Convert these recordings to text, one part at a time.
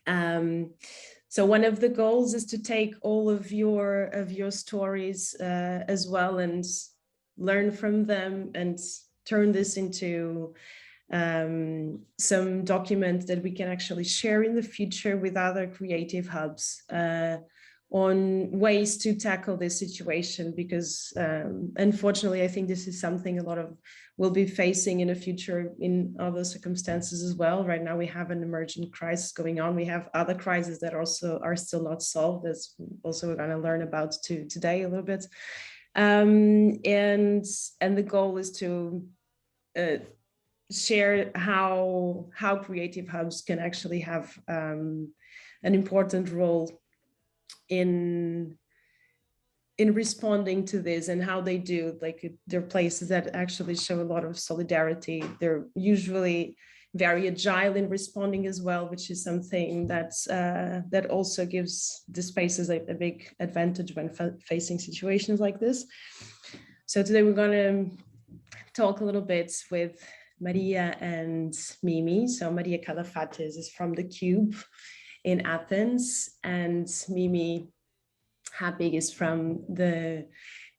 So one of the goals is to take all of your stories as well and learn from them and turn this into some document that we can actually share in the future with other creative hubs on ways to tackle this situation, because unfortunately, I think this is something a lot of will be facing in the future in other circumstances as well. Right now, we have an emergent crisis going on. We have other crises that also are still not solved, as also we're going to learn about today a little bit. And the goal is to share how creative hubs can actually have an important role in responding to this, and how they do. Like, they're places that actually show a lot of solidarity. They're usually very agile in responding as well, which is something that's that also gives the spaces a big advantage when facing situations like this. So today we're going to talk a little bit with Maria and Mimi. So Maria Calafatis is from the Cube in Athens, and Mimi Hapig is from the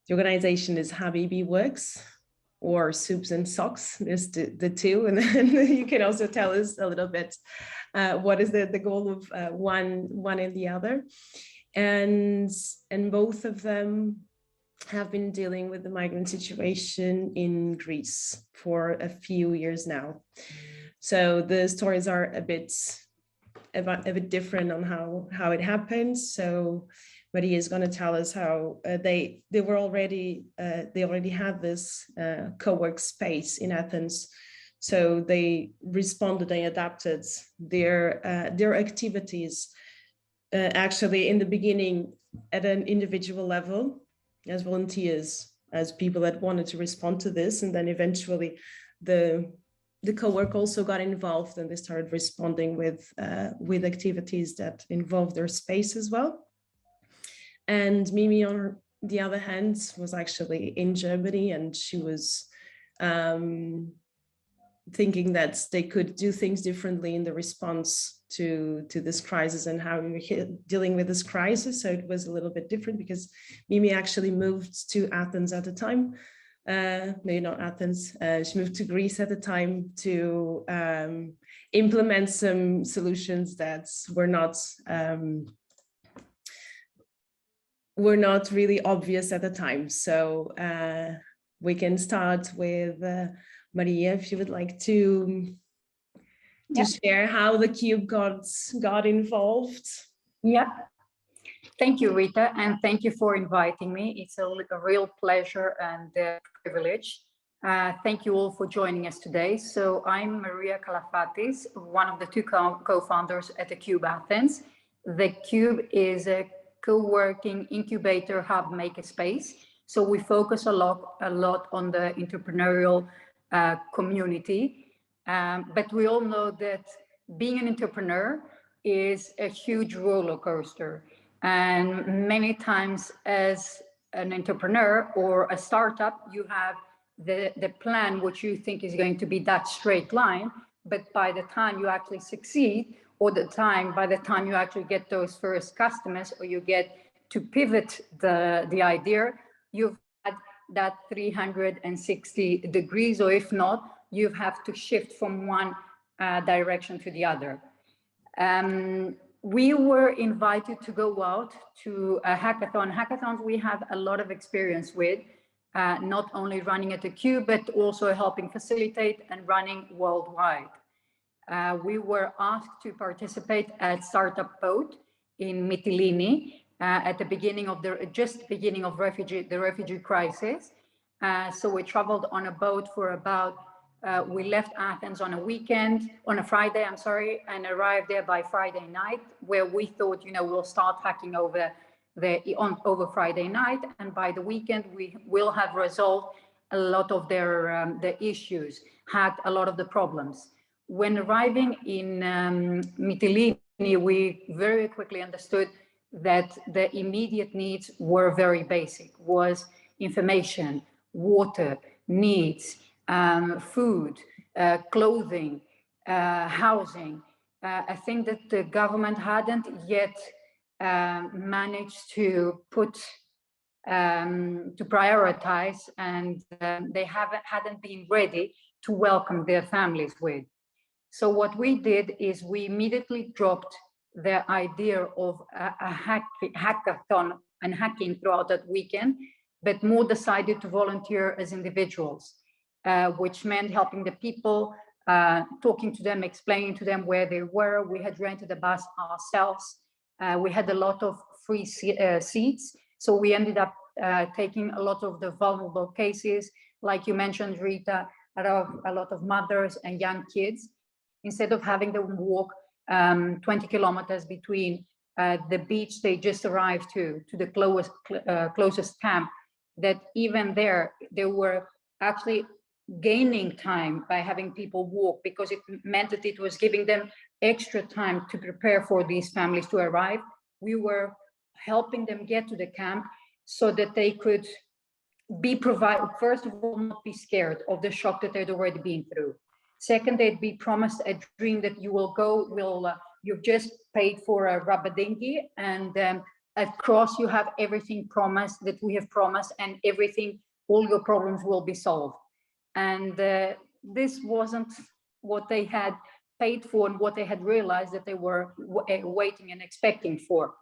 organization is Habibi Works, or Soups and Socks. There's the two, and then you can also tell us a little bit what is the goal of one and the other. And both of them have been dealing with the migrant situation in Greece for a few years now. So the stories are a bit different on how it happened. So Maria is going to tell us how they already had this co-work space in Athens. So they responded, they adapted their activities actually in the beginning at an individual level, as volunteers, as people that wanted to respond to this. And then eventually the co-work also got involved, and they started responding with activities that involved their space as well. And Mimi, on the other hand, was actually in Germany, and she was thinking that they could do things differently in the response to this crisis and how we were dealing with this crisis. So it was a little bit different, because Mimi actually moved to Athens at the time. Maybe not Athens. She moved to Greece at the time to implement some solutions that were not really obvious at the time. So we can start with Maria, if you would like to share how the Cube got involved. Yeah. Thank you, Rita, and thank you for inviting me. It's a real pleasure and privilege. Thank you all for joining us today. So I'm Maria Calafatis, one of the two co-founders at the Cube Athens. The Cube is a co-working incubator hub makerspace. So we focus a lot on the entrepreneurial community. But we all know that being an entrepreneur is a huge roller coaster. And many times as an entrepreneur or a startup, you have the plan, which you think is going to be that straight line. But by the time you actually succeed, or by the time you actually get those first customers, or you get to pivot the idea, you've had that 360 degrees, or if not, you have to shift from one direction to the other. We were invited to go out to a hackathon. Hackathons we have a lot of experience with, not only running at the Cube, but also helping facilitate and running worldwide. We were asked to participate at Startup Boat in Mytilene at the beginning of the refugee crisis. So we traveled on a boat for about, we left Athens on a Friday, and arrived there by Friday night, where we thought, we'll start hacking over Friday night, and by the weekend we will have resolved a lot of their issues, hacked a lot of the problems. When arriving in Mytilene, we very quickly understood that the immediate needs were very basic, was information, water, needs, food, clothing, housing, I think that the government hadn't yet managed to prioritize, and they hadn't been ready to welcome their families with. So what we did is we immediately dropped the idea of a hackathon and hacking throughout that weekend, but more decided to volunteer as individuals, which meant helping the people, talking to them, explaining to them where they were. We had rented a bus ourselves. We had a lot of free seats. So we ended up taking a lot of the vulnerable cases, like you mentioned, Rita, a lot of mothers and young kids, instead of having them walk 20 kilometers between the beach they just arrived to the closest camp, that even there, they were actually gaining time by having people walk, because it meant that it was giving them extra time to prepare for these families to arrive. We were helping them get to the camp so that they could be provided, first of all, not be scared of the shock that they'd already been through. Second, they'd be promised a dream that you will go, you've just paid for a rubber dinghy, and at Cross you have everything promised that we have promised, and everything, all your problems will be solved. And this wasn't what they had paid for and what they had realized that they were waiting and expecting for.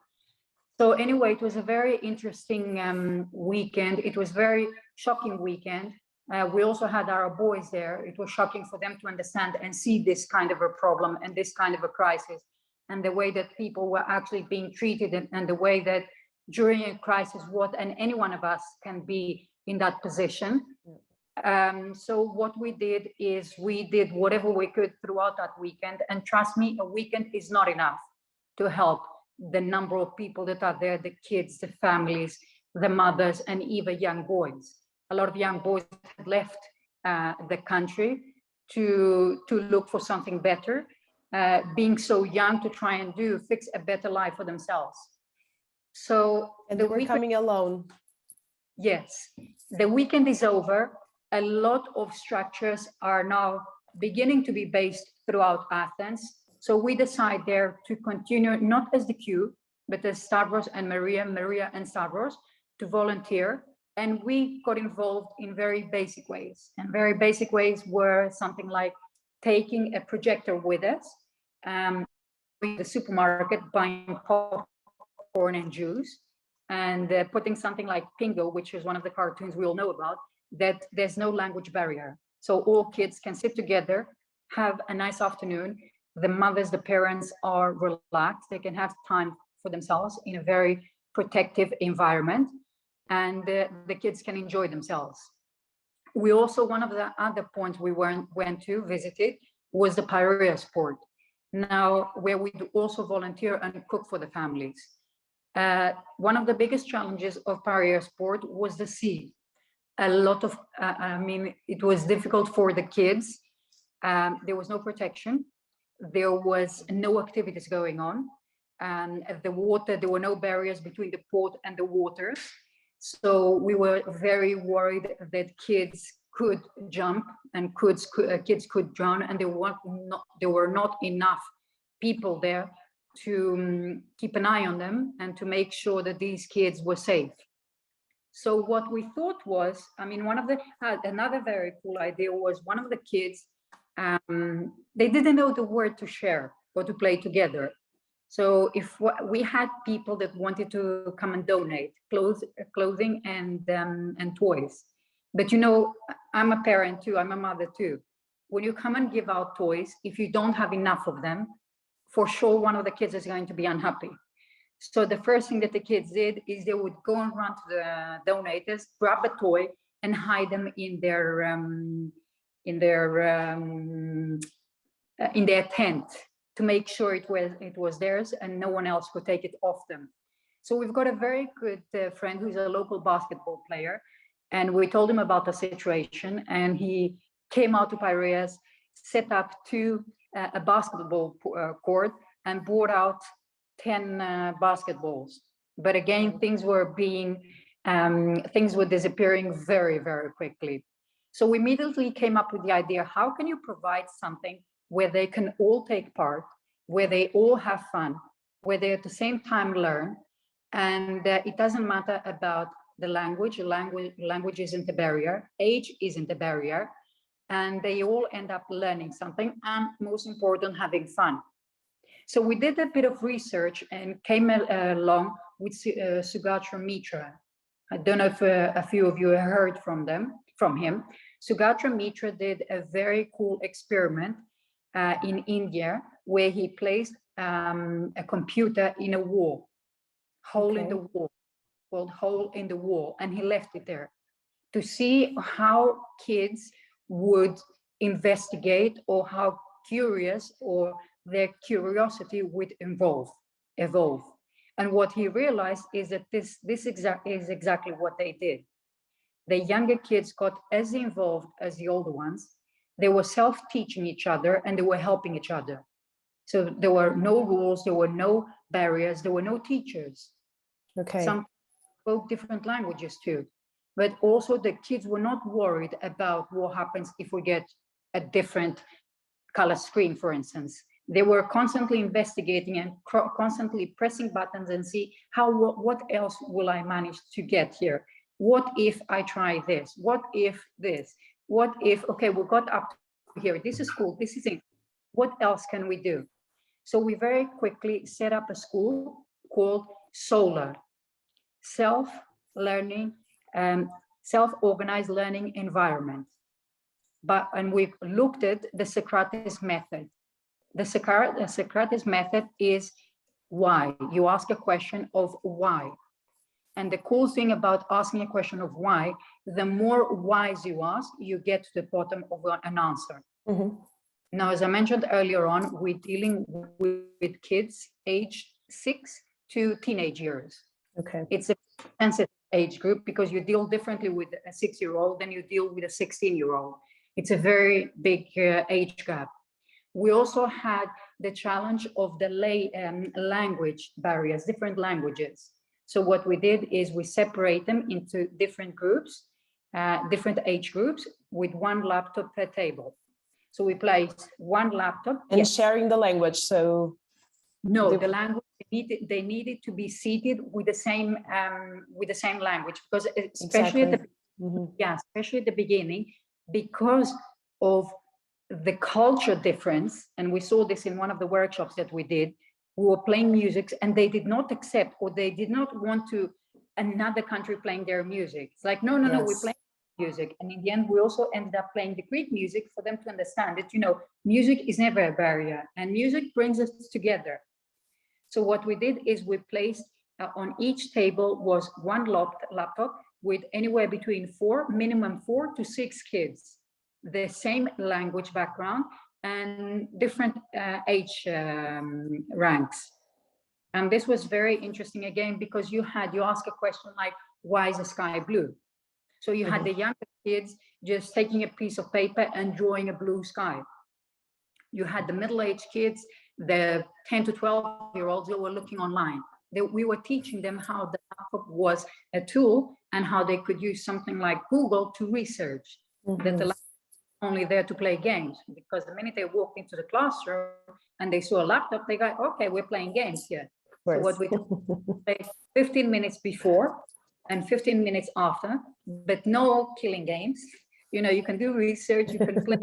So anyway, it was a very interesting weekend. It was a very shocking weekend. We also had our boys there. It was shocking for them to understand and see this kind of a problem and this kind of a crisis, and the way that people were actually being treated, and the way that during a crisis, and any one of us can be in that position. So what we did is we did whatever we could throughout that weekend. And trust me, a weekend is not enough to help the number of people that are there, the kids, the families, the mothers, and even young boys. A lot of young boys had left the country to look for something better, being so young, to try and fix a better life for themselves. So and they were coming alone. Yes, the weekend is over. A lot of structures are now beginning to be based throughout Athens. So we decide there to continue, not as the queue, but as Stavros and Maria and Stavros, to volunteer. And we got involved in very basic ways. And very basic ways were something like taking a projector with us, in the supermarket, buying popcorn and juice, and putting something like Pingo, which is one of the cartoons we all know about, that there's no language barrier. So all kids can sit together, have a nice afternoon. The mothers, the parents are relaxed. They can have time for themselves in a very protective environment, and the kids can enjoy themselves. We also, one of the other points we visited was the Piraeus port, now where we also volunteer and cook for the families. One of the biggest challenges of Piraeus port was the sea. A lot of, it was difficult for the kids. There was no protection. There was no activities going on. The water, there were no barriers between the port and the waters. So we were very worried that kids could jump and kids could drown, and there were not enough people there to keep an eye on them and to make sure that these kids were safe. So what we thought was, another very cool idea was one of the kids, they didn't know the word to share or to play together. So if we had people that wanted to come and donate clothing and toys, but you know, I'm a parent too, I'm a mother too. When you come and give out toys, if you don't have enough of them, for sure one of the kids is going to be unhappy. So the first thing that the kids did is they would go and run to the donators, grab a toy, and hide them in their tent to make sure it was theirs and no one else could take it off them. So we've got a very good friend who's a local basketball player, and we told him about the situation, and he came out to Piraeus, set up a basketball court, and brought out 10 basketballs. But again, things were disappearing very, very quickly. So we immediately came up with the idea, how can you provide something where they can all take part, where they all have fun, where they at the same time learn, and it doesn't matter about the language. Language isn't a barrier, age isn't a barrier, and they all end up learning something, and most important, having fun. So we did a bit of research and came along with Sugatra Mitra. I don't know if a few of you have heard from him. Sugatra Mitra did a very cool experiment in India, where he placed a computer in a wall, hole in the wall, called hole in the wall, and he left it there to see how kids would investigate, or how curious or their curiosity would evolve. And what he realized is that this is exactly what they did. The younger kids got as involved as the older ones. They were self-teaching each other, and they were helping each other. So there were no rules, there were no barriers, there were no teachers. Okay. Some spoke different languages too, but also the kids were not worried about what happens if we get a different color screen, for instance. They were constantly investigating and constantly pressing buttons and see what else will I manage to get here? What if I try this? What if this? What if, okay, we got up to here. This is cool. This is it. What else can we do? So we very quickly set up a school called SOLAR, Self-Learning, Self-Organized Learning Environment. And we've looked at the Socrates method. The Socrates method is why. You ask a question of why. And the cool thing about asking a question of why, the more whys you ask, you get to the bottom of an answer. Mm-hmm. Now, as I mentioned earlier on, we're dealing with kids aged 6 to teenage years. Okay. It's a sensitive age group because you deal differently with a 6-year-old than you deal with a 16-year-old. It's a very big age gap. We also had the challenge of the language barriers, different languages. So what we did is we separate them into different groups, different age groups, with one laptop per table. So we placed one laptop. And sharing the language, so... No, the language, they needed to be seated with the same language, because especially exactly. especially at the beginning, because of the culture difference, and we saw this in one of the workshops that we did. We were playing music, and they did not accept, or they did not want to another country playing their music. It's like, no, we play music. And in the end, we also ended up playing the Greek music for them to understand that, music is never a barrier, and music brings us together. So what we did is we placed on each table was one laptop with anywhere between minimum 4 to 6 kids, the same language background and different age ranks. And this was very interesting again, because you ask a question like, why is the sky blue? So you had the younger kids just taking a piece of paper and drawing a blue sky. You had the middle-aged kids, the 10 to 12-year-olds who were looking online. We were teaching them how the laptop was a tool and how they could use something like Google to research. That the laptop was only there to play games, because the minute they walked into the classroom and they saw a laptop, they go, okay, we're playing games here. So what we did, 15 minutes before and 15 minutes after, but no killing games. You can do research, you can play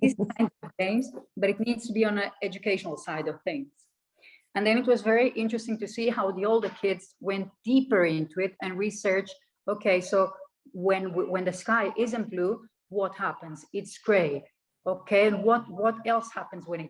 these kinds of games, but it needs to be on an educational side of things. And then it was very interesting to see how the older kids went deeper into it and researched, okay, so when the sky isn't blue, what happens? It's gray. Okay, and what else happens when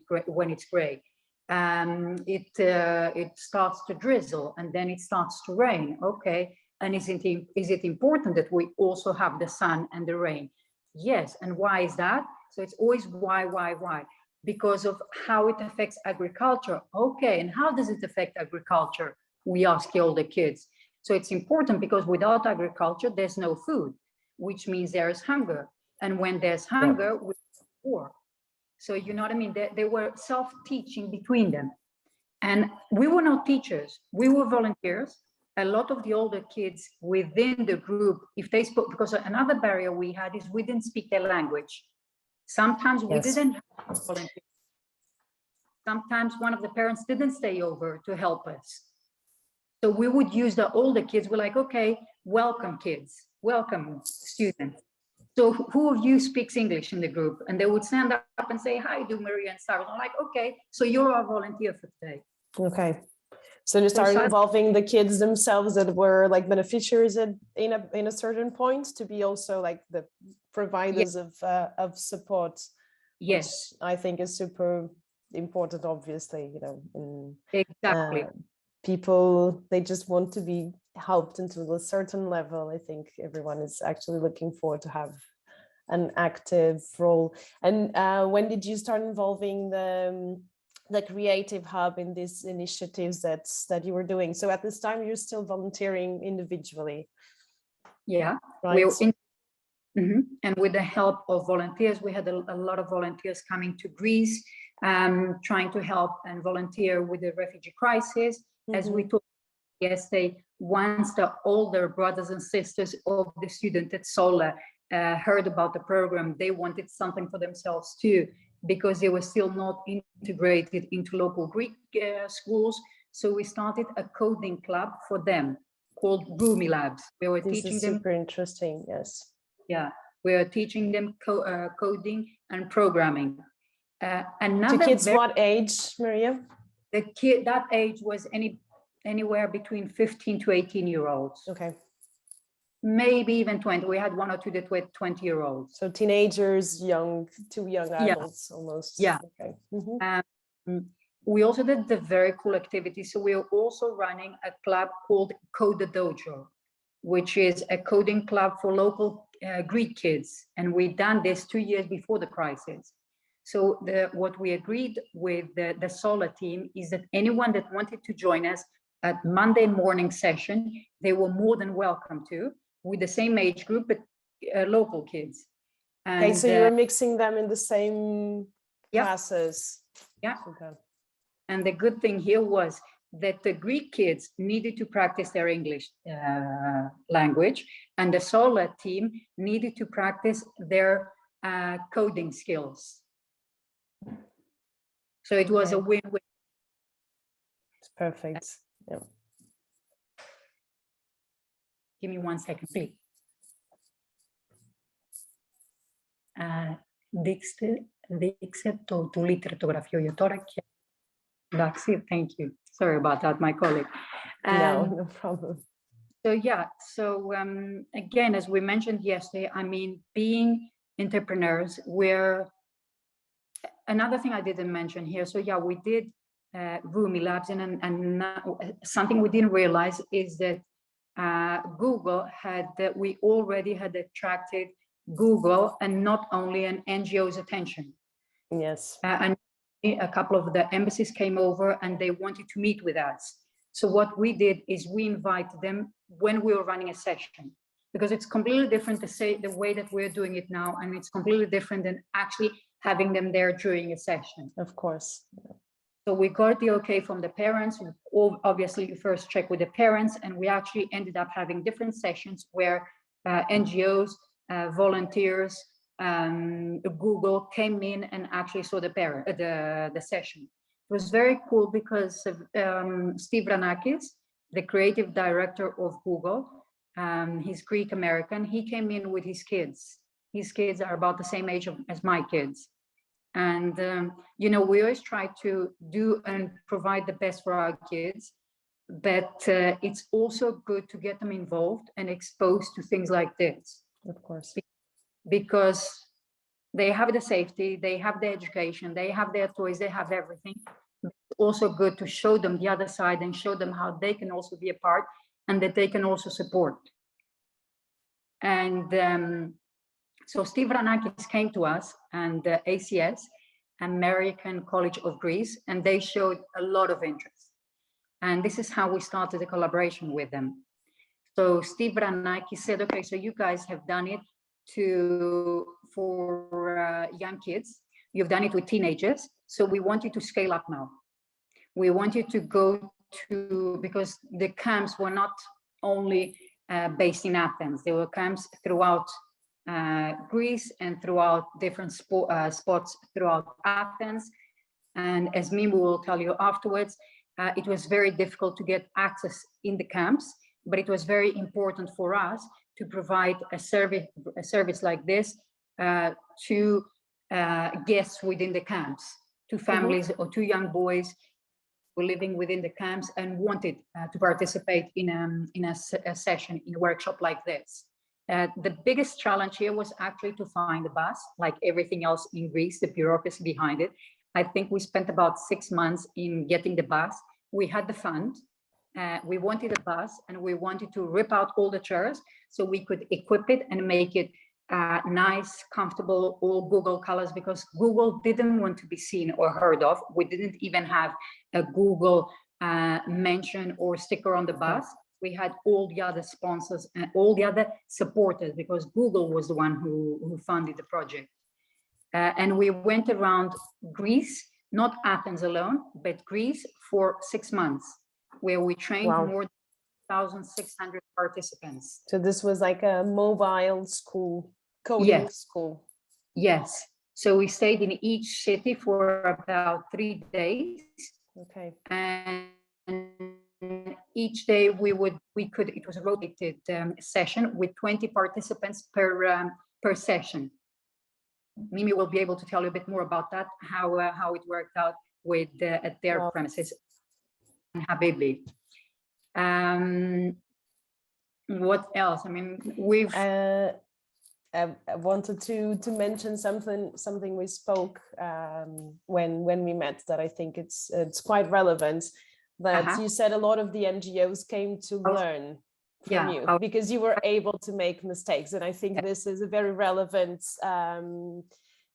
it's gray? It starts to drizzle, and then it starts to rain. Okay, and is it important that we also have the sun and the rain? Yes, and why is that? So it's always why? Because of how it affects agriculture. Okay, and how does it affect agriculture? We ask the older kids. So it's important because without agriculture, there's no food, which means there is hunger. And when there's hunger, we have war. So you know what I mean? They were self-teaching between them. And we were not teachers, we were volunteers. A lot of the older kids within the group, if they spoke, because another barrier we had is we didn't speak their language. Sometimes we didn't have volunteers. sometimes one of the parents didn't stay over to help us. So we would use the older kids. We're like, okay, welcome kids, welcome students. So who of you speaks English in the group? And they would stand up and say, hi, do Maria and Sarah. I'm like, okay, so you're our volunteer for today. Okay. So you started involving the kids themselves that were like beneficiaries in a certain point to be also like the providers of support. Yes. Which I think is super important, obviously, you know, and exactly. People, they just want to be helped into a certain level. I think everyone is actually looking forward to have an active role. And when did you start involving the Creative Hub in these initiatives that you were doing? So at this time, you're still volunteering individually. Yeah, right. And with the help of volunteers, we had a lot of volunteers coming to Greece, trying to help and volunteer with the refugee crisis. As we talked yesterday, once the older brothers and sisters of the student at Sola heard about the program, they wanted something for themselves too, because they were still not integrated into local Greek schools. So we started a coding club for them called Rumi Labs. We were teaching them. Super interesting, yes. Yeah, we are teaching them coding and programming. To kids what age, Maria? That age was anywhere between 15 to 18-year-olds. Okay. Maybe even 20. We had one or two that were 20-year-olds. So teenagers, two young adults, almost. Yeah. Okay. We also did the very cool activity. So we are also running a club called Code the Dojo, which is a coding club for local Greek kids. And we've done this 2 years before the crisis. So what we agreed with the Sola team is that anyone that wanted to join us at Monday morning session, they were more than welcome to, with the same age group, but local kids. And, okay, so you were mixing them in the same classes. Yeah. Okay. And the good thing here was that the Greek kids needed to practice their English language, and the Sola team needed to practice their coding skills. So it was a win-win. It's perfect. Yeah. Give me 1 second, please. Δείξτε το Twitter το γραφείο για τώρα και εντάξει, thank you. Sorry about that, my colleague. No problem. So yeah, so again, as we mentioned yesterday, I mean, being entrepreneurs, we're, another thing I didn't mention here, so yeah, we did Rumi Labs, and something we didn't realize is that Google we already had attracted Google and not only an NGO's attention. Yes. And a couple of the embassies came over and they wanted to meet with us. So what we did is we invited them when we were running a session, because it's completely different to say the way that we're doing it now, and it's completely different than actually having them there during a session. Of course. So we got the okay from the parents. Obviously, you first check with the parents, and we actually ended up having different sessions where NGOs, volunteers, Google came in and actually saw the session. It was very cool because Steve Ranakis, the creative director of Google, he's Greek American. He came in with his kids. His kids are about the same age as my kids. And, you know, we always try to do and provide the best for our kids, but it's also good to get them involved and exposed to things like this. Of course. Because they have the safety, they have the education, they have their toys, they have everything. It's also good to show them the other side and show them how they can also be a part and that they can also support. And so Steve Ranakis came to us and ACS, American College of Greece, and they showed a lot of interest. And this is how we started a collaboration with them. So Steve Ranakis said, okay, so you guys have done it for young kids. You've done it with teenagers. So we want you to scale up now. We want you to go to, because the camps were not only based in Athens, there were camps throughout Greece and throughout different spots throughout Athens. And as Mimi will tell you afterwards, it was very difficult to get access in the camps, but it was very important for us to provide a service like this to guests within the camps, to families or to young boys who were living within the camps and wanted to participate in a session, in a workshop like this. The biggest challenge here was actually to find a bus, like everything else in Greece, the bureaucracy behind it. I think we spent about 6 months in getting the bus. We had the fund, we wanted a bus, and we wanted to rip out all the chairs so we could equip it and make it nice, comfortable, all Google colors, because Google didn't want to be seen or heard of. We didn't even have a Google mention or sticker on the bus. We had all the other sponsors and all the other supporters, because Google was the one who funded the project. And we went around Greece, not Athens alone, but Greece for 6 months, where we trained more than 1,600 participants. So this was like a mobile school, coding school. Yes. So we stayed in each city for about 3 days. Okay. And each day it was a rotated session with 20 participants per session. Mimi will be able to tell you a bit more about that, how it worked out with at their premises in Habibi. What else? I mean, we've. I wanted to mention something we spoke when we met, that I think it's quite relevant. That you said a lot of the NGOs came to learn from you because you were able to make mistakes, and I think this is a very relevant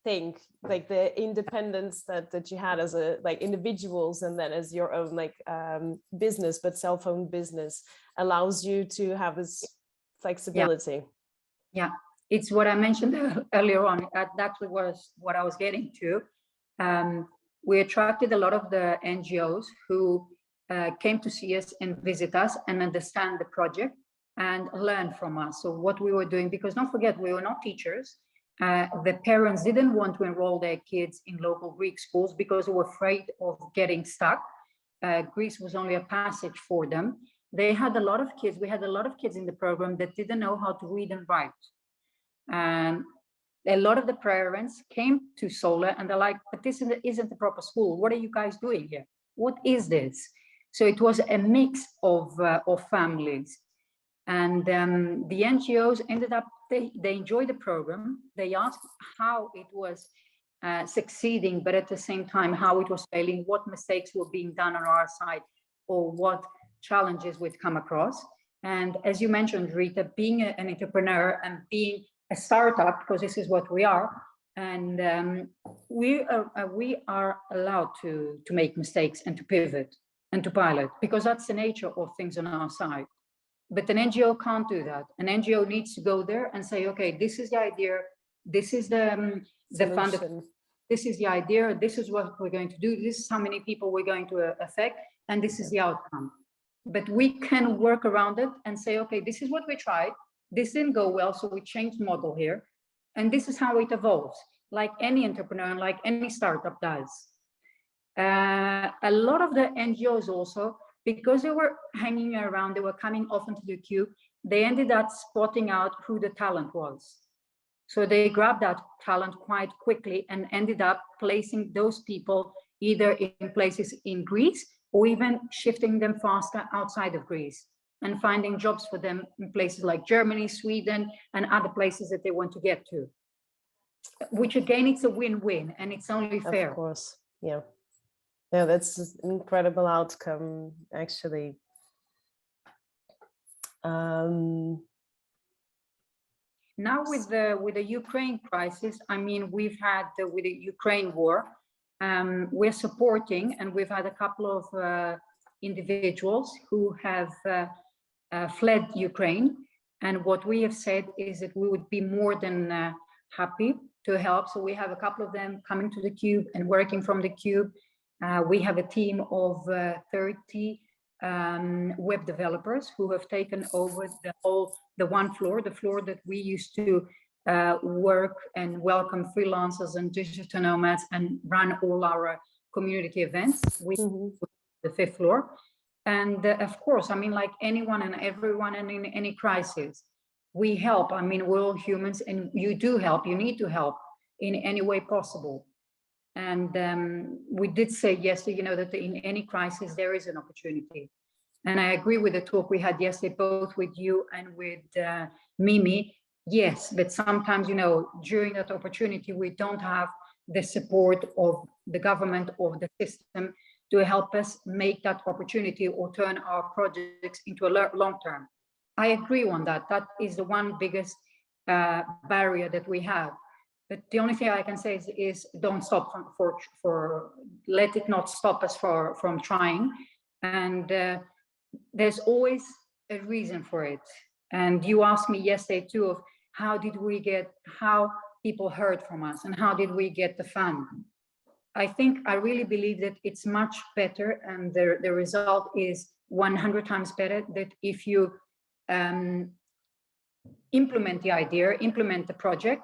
thing, like the independence that you had as individuals, and then as your own business, but self-owned business allows you to have this flexibility. Yeah, it's what I mentioned earlier on. That was what I was getting to. We attracted a lot of the NGOs who came to see us and visit us and understand the project and learn from us. So what we were doing, because don't forget, we were not teachers. The parents didn't want to enroll their kids in local Greek schools because they were afraid of getting stuck. Greece was only a passage for them. They had a lot of kids. We had a lot of kids in the program that didn't know how to read and write. A lot of the parents came to Solar and they're like, but this isn't the proper school. What are you guys doing here? What is this? So it was a mix of families. And the NGOs ended up, they enjoyed the program. They asked how it was succeeding, but at the same time, how it was failing, what mistakes were being done on our side, or what challenges we'd come across. And as you mentioned, Rita, being an entrepreneur and being a startup, because this is what we are, and we are allowed to make mistakes and to pivot and to pilot, because that's the nature of things on our side. But an NGO can't do that. An NGO needs to go there and say, okay, this is the idea, this is the fund, this is the idea, this is what we're going to do, this is how many people we're going to affect, and this is the outcome. But we can work around it and say, okay, this is what we tried, this didn't go well, so we changed model here, and this is how it evolves, like any entrepreneur, like any startup does. A lot of the NGOs also, because they were hanging around, they were coming often to the Cube, they ended up spotting out who the talent was. So they grabbed that talent quite quickly and ended up placing those people either in places in Greece or even shifting them faster outside of Greece and finding jobs for them in places like Germany, Sweden, and other places that they want to get to. Which again, it's a win-win, and it's only fair. Of course, yeah. Yeah, that's an incredible outcome, actually. Now with the Ukraine crisis, I mean, we've had with the Ukraine war, we're supporting, and we've had a couple of individuals who have fled Ukraine. And what we have said is that we would be more than happy to help. So we have a couple of them coming to the Cube and working from the Cube. We have a team of 30 web developers who have taken over the one floor, the floor that we used to work and welcome freelancers and digital nomads and run all our community events. We the 5th floor. And of course, I mean, like anyone and everyone and in any crisis, we help. I mean, we're all humans, and you do help. You need to help in any way possible. And we did say yesterday, you know, that in any crisis, there is an opportunity. And I agree with the talk we had yesterday, both with you and with Mimi. Yes, but sometimes, you know, during that opportunity, we don't have the support of the government or the system to help us make that opportunity or turn our projects into a long term. I agree on that. That is the one biggest barrier that we have. But the only thing I can say is don't stop let it not stop us from trying. And there's always a reason for it. And you asked me yesterday too of how people heard from us and how did we get the fund. I really believe that it's much better, and the result is 100 times better, that if you implement the idea, implement the project,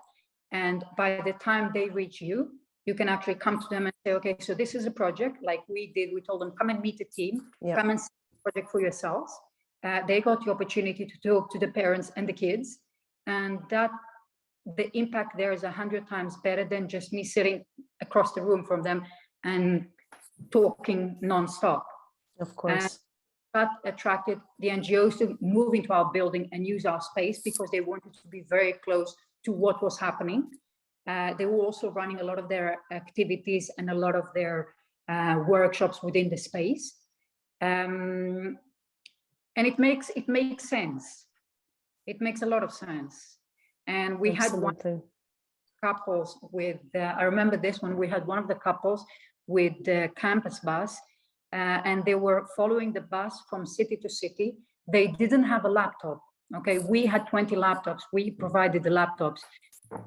and by the time they reach you, you can actually come to them and say, okay, so this is a project like we did. We told them, come and meet the team, come and see the project for yourselves. They got the opportunity to talk to the parents and the kids, and that the impact there is 100 times better than just me sitting across the room from them and talking non-stop. Of course. That attracted the NGOs to move into our building and use our space because they wanted to be very close to what was happening. They were also running a lot of their activities and a lot of their workshops within the space. And it makes sense. It makes a lot of sense. And we had one couples with, I remember this one, we had one of the couples with the campus bus, and they were following the bus from city to city. They didn't have a laptop. Okay, we had 20 laptops. We provided the laptops.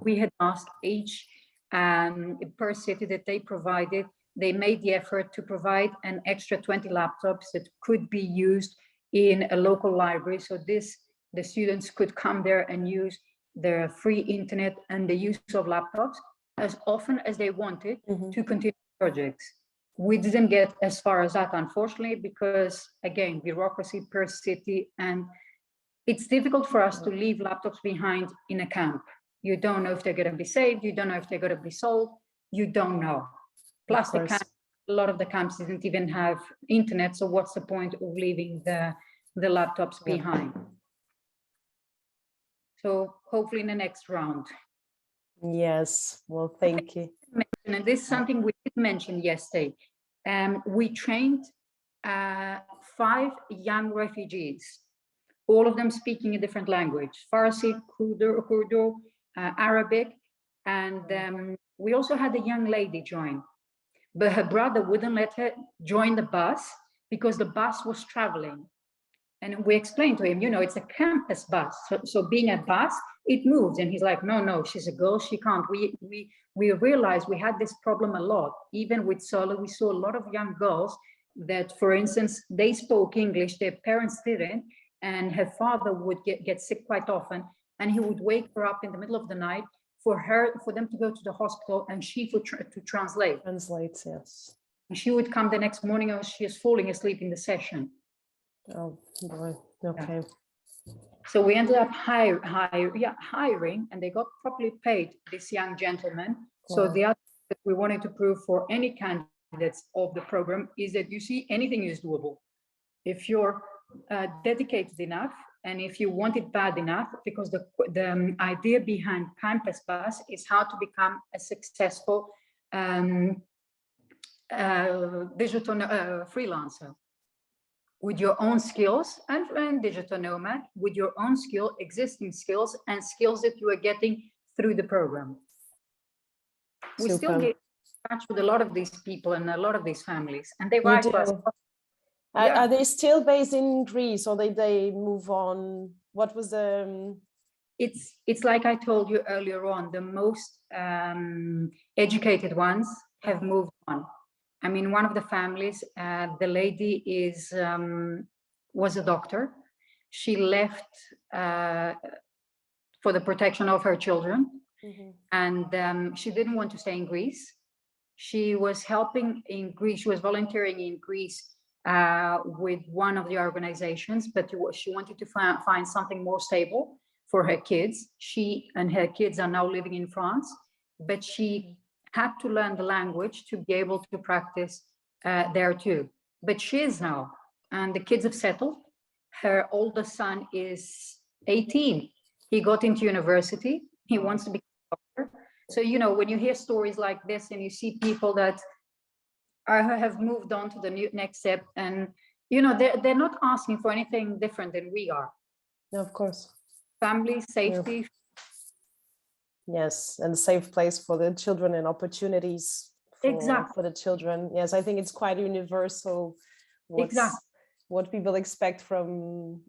We had asked each per city that they provided. They made the effort to provide an extra 20 laptops that could be used in a local library. So the students could come there and use their free internet and the use of laptops as often as they wanted to continue projects. We didn't get as far as that, unfortunately, because again, bureaucracy per city, and it's difficult for us to leave laptops behind in a camp. You don't know if they're going to be saved. You don't know if they're going to be sold. You don't know. Plus, a lot of the camps didn't even have internet. So what's the point of leaving the laptops behind? So hopefully in the next round. Yes, well, thank you. And this is something we did mention yesterday. We trained 5 young refugees, all of them speaking a different language, Farsi, Urdu, Arabic. And we also had a young lady join, but her brother wouldn't let her join the bus because the bus was traveling. And we explained to him, you know, it's a campus bus. So being a bus, it moves. And he's like, no, she's a girl, she can't. We realized we had this problem a lot. Even with Solo, we saw a lot of young girls that, for instance, they spoke English, their parents didn't, and her father would get sick quite often. And he would wake her up in the middle of the night for them to go to the hospital, and she would to translate. Translates, yes. And she would come the next morning and she is falling asleep in the session. Oh boy, okay. Yeah. So we ended up hiring, and they got properly paid, this young gentleman. Wow. So the other thing that we wanted to prove for any candidates of the program is that, you see, anything is doable. If you're dedicated enough, and if you want it bad enough, because the idea behind Campus Bus is how to become a successful digital freelancer. With your own skills and digital nomad, with your own existing skills and skills that you are getting through the program. We still get in touch with a lot of these people and a lot of these families, and they write to us. Are they still based in Greece, or they move on? What was the... It's like I told you earlier on, the most educated ones have moved on. I mean, one of the families, the lady was a doctor. She left for the protection of her children, and she didn't want to stay in Greece. She was helping in Greece. She was volunteering in Greece with one of the organizations, but she wanted to find something more stable for her kids. She and her kids are now living in France, but she had to learn the language to be able to practice there too. But she is now, and the kids have settled. Her oldest son is 18. He got into university. He wants to become a doctor. So, you know, when you hear stories like this and you see people that have moved on to the next step, and, you know, they're not asking for anything different than we are. No, of course. Family, safety. Yes, and a safe place for the children and opportunities for the children. Yes, I think it's quite universal. What people expect from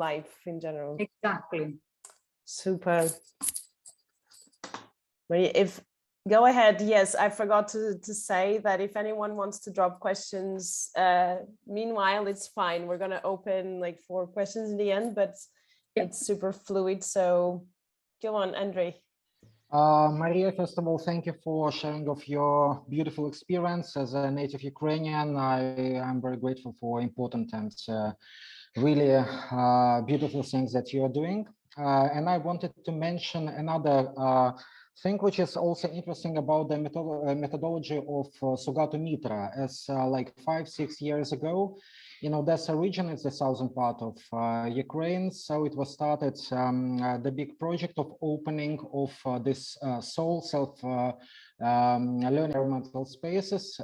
life in general. Exactly. Super. Go ahead. Yes, I forgot to say that if anyone wants to drop questions, meanwhile, it's fine. We're going to open like 4 questions in the end, but it's super fluid. So go on, Andrei. Maria, first of all, thank you for sharing of your beautiful experience as a native Ukrainian. I am very grateful for important and really beautiful things that you are doing. And I wanted to mention another thing which is also interesting about the methodology of Sugato Mitra. As like 5-6 years ago, you know, that's a region, it's the southern part of Ukraine. So it was started the big project of opening of this soul self-learning environmental spaces,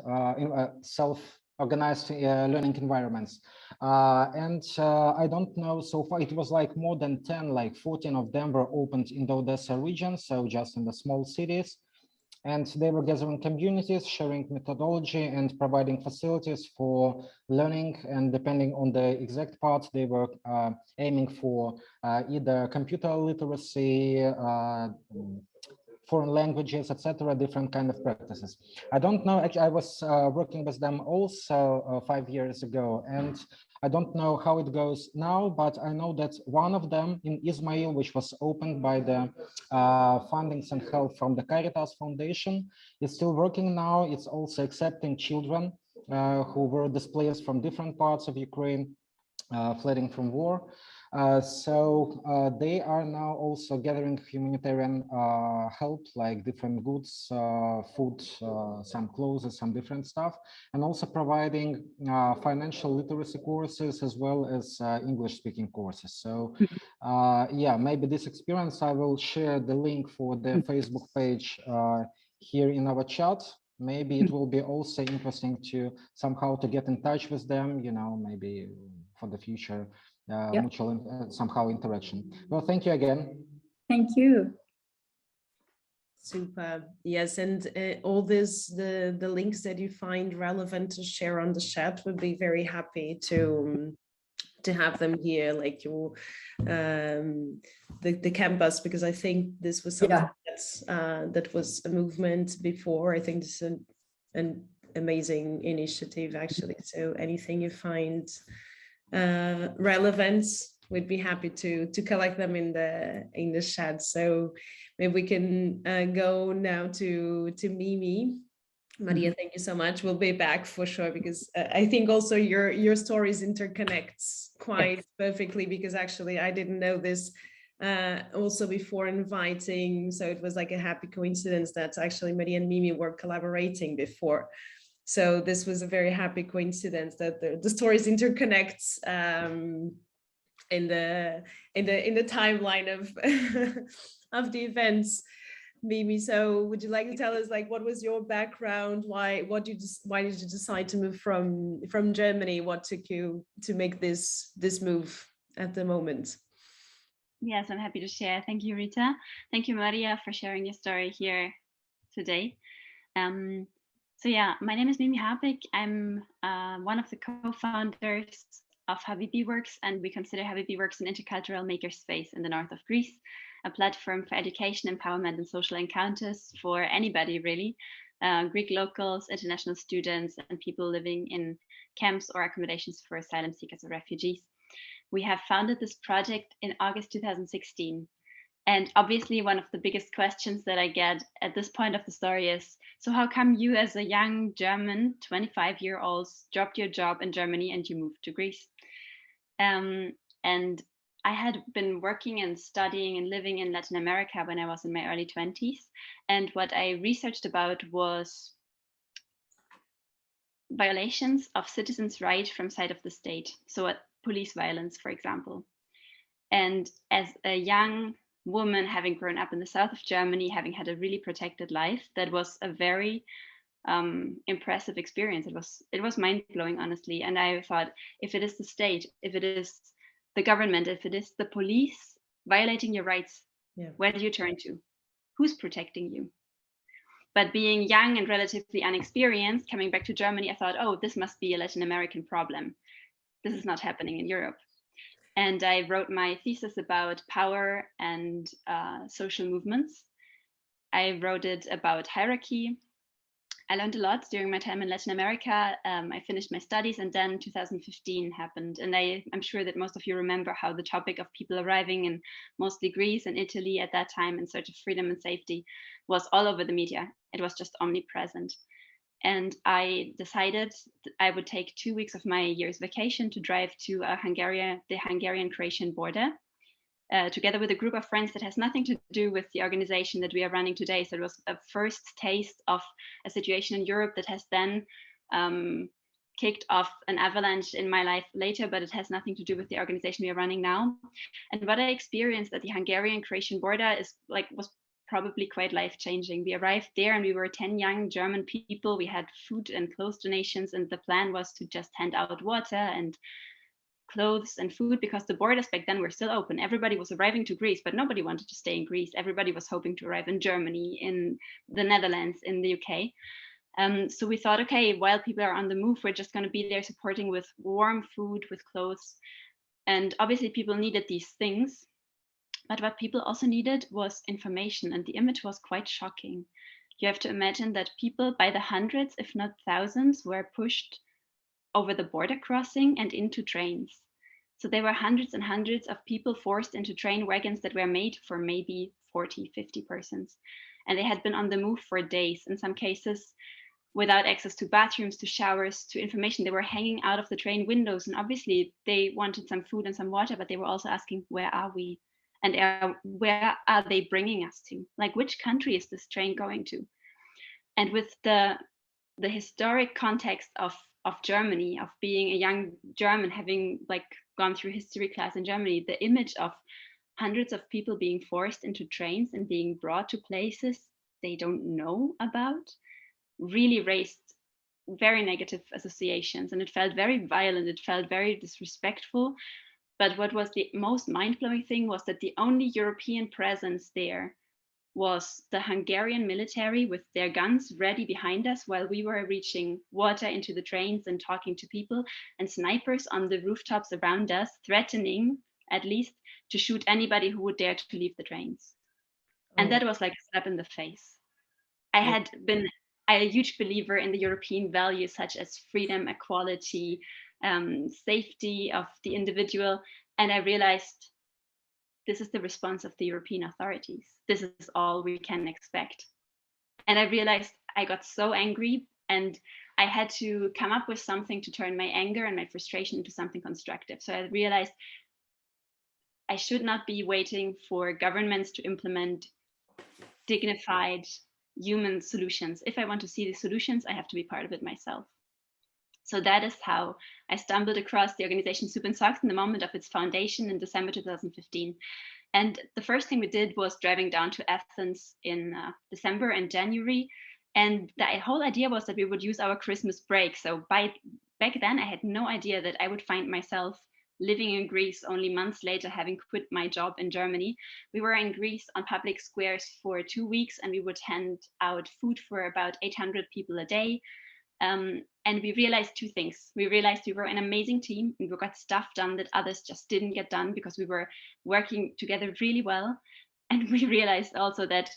self-organized learning environments. And I don't know, so far it was like more than 10, like 14 of them were opened in the Odessa region, so just in the small cities. And they were gathering communities, sharing methodology and providing facilities for learning. And depending on the exact part, they were aiming for either computer literacy, foreign languages, etc., different kind of practices. I don't know, actually, I was working with them also 5 years ago, and I don't know how it goes now, but I know that one of them in Ismail, which was opened by the fundings and help from the Caritas Foundation, is still working now. It's also accepting children who were displaced from different parts of Ukraine, fleeing from war. So they are now also gathering humanitarian help, like different goods, food, some clothes, some different stuff, and also providing financial literacy courses as well as English-speaking courses. So yeah, maybe this experience, I will share the link for the Facebook page here in our chat. Maybe it will be also interesting to somehow to get in touch with them, you know, maybe for the future. Mutual somehow interaction. Well, thank you again. Thank you. Super. Yes, and all this, the links that you find relevant to share on the chat, would be very happy to have them here, like your the campus, because I think this was something that was a movement before. I think this is an amazing initiative, actually. So anything you find relevant, we'd be happy to collect them in the chat. So maybe we can go now to Mimi. Maria, thank you so much. We'll be back for sure, because I think also your stories interconnects quite perfectly, because actually I didn't know this also before inviting. So it was like a happy coincidence that actually Maria and Mimi were collaborating before. So this was a very happy coincidence that the stories interconnect in the timeline of the events. Mimi, so would you like to tell us, like, what was your background? Why did you decide to move from Germany? What took you to make this move at the moment? Yes, I'm happy to share. Thank you, Rita. Thank you, Maria, for sharing your story here today. So yeah, my name is Mimi Hapig. I'm one of the co-founders of Habibi Works, and we consider Habibi Works an intercultural makerspace in the north of Greece, a platform for education, empowerment, and social encounters for anybody, really, Greek locals, international students, and people living in camps or accommodations for asylum seekers or refugees. We have founded this project in August 2016. And obviously one of the biggest questions that I get at this point of the story is, so how come you as a young German 25-year-old dropped your job in Germany and you moved to Greece? And I had been working and studying and living in Latin America when I was in my early 20s. And what I researched about was violations of citizens' rights from side of the state. So police violence, for example. And as a young woman, having grown up in the south of Germany, having had a really protected life, that was a very impressive experience. It was mind-blowing, honestly. And I thought, if it is the state, if it is the government, if it is the police violating your rights, where do you turn to? Who's protecting you? But being young and relatively unexperienced, coming back to Germany, I thought, oh, this must be a Latin American problem. This is not happening in Europe. And I wrote my thesis about power and social movements. I wrote it about hierarchy. I learned a lot during my time in Latin America. I finished my studies, and then 2015 happened. And I'm sure that most of you remember how the topic of people arriving in mostly Greece and Italy at that time in search of freedom and safety was all over the media. It was just omnipresent. And I decided I would take 2 weeks of my year's vacation to drive to the Hungarian-Croatian border, together with a group of friends that has nothing to do with the organization that we are running today. So it was a first taste of a situation in Europe that has then kicked off an avalanche in my life later, but it has nothing to do with the organization we are running now. And what I experienced at the Hungarian-Croatian border was probably quite life-changing. We arrived there and we were 10 young German people. We had food and clothes donations, and the plan was to just hand out water and clothes and food, because the borders back then were still open. Everybody was arriving to Greece, but nobody wanted to stay in Greece. Everybody was hoping to arrive in Germany, in the Netherlands, in the UK. So we thought, okay, while people are on the move, we're just going to be there supporting with warm food, with clothes. And obviously people needed these things. But what people also needed was information, and the image was quite shocking. You have to imagine that people by the hundreds, if not thousands, were pushed over the border crossing and into trains. So there were hundreds and hundreds of people forced into train wagons that were made for maybe 40, 50 persons. And they had been on the move for days, in some cases without access to bathrooms, to showers, to information. They were hanging out of the train windows, and obviously they wanted some food and some water, but they were also asking, where are we? And where are they bringing us to? Like, which country is this train going to? And with the historic context of Germany, of being a young German, having gone through history class in Germany, the image of hundreds of people being forced into trains and being brought to places they don't know about really raised very negative associations. And it felt very violent, it felt very disrespectful. But what was the most mind-blowing thing was that the only European presence there was the Hungarian military with their guns ready behind us while we were reaching water into the trains and talking to people, and snipers on the rooftops around us, threatening at least to shoot anybody who would dare to leave the trains. And that was like a slap in the face. I had been a huge believer in the European values such as freedom, equality, safety of the individual. And I realized this is the response of the European authorities. This is all we can expect. And I realized I got so angry, and I had to come up with something to turn my anger and my frustration into something constructive. So I realized I should not be waiting for governments to implement dignified human solutions. If I want to see the solutions, I have to be part of it myself. So that is how I stumbled across the organization Soup and Socks in the moment of its foundation in December 2015. And the first thing we did was driving down to Athens in December and January. And the whole idea was that we would use our Christmas break. So back then, I had no idea that I would find myself living in Greece only months later, having quit my job in Germany. We were in Greece on public squares for 2 weeks, and we would hand out food for about 800 people a day. And we realized two things. We realized we were an amazing team, and we got stuff done that others just didn't get done because we were working together really well. And we realized also that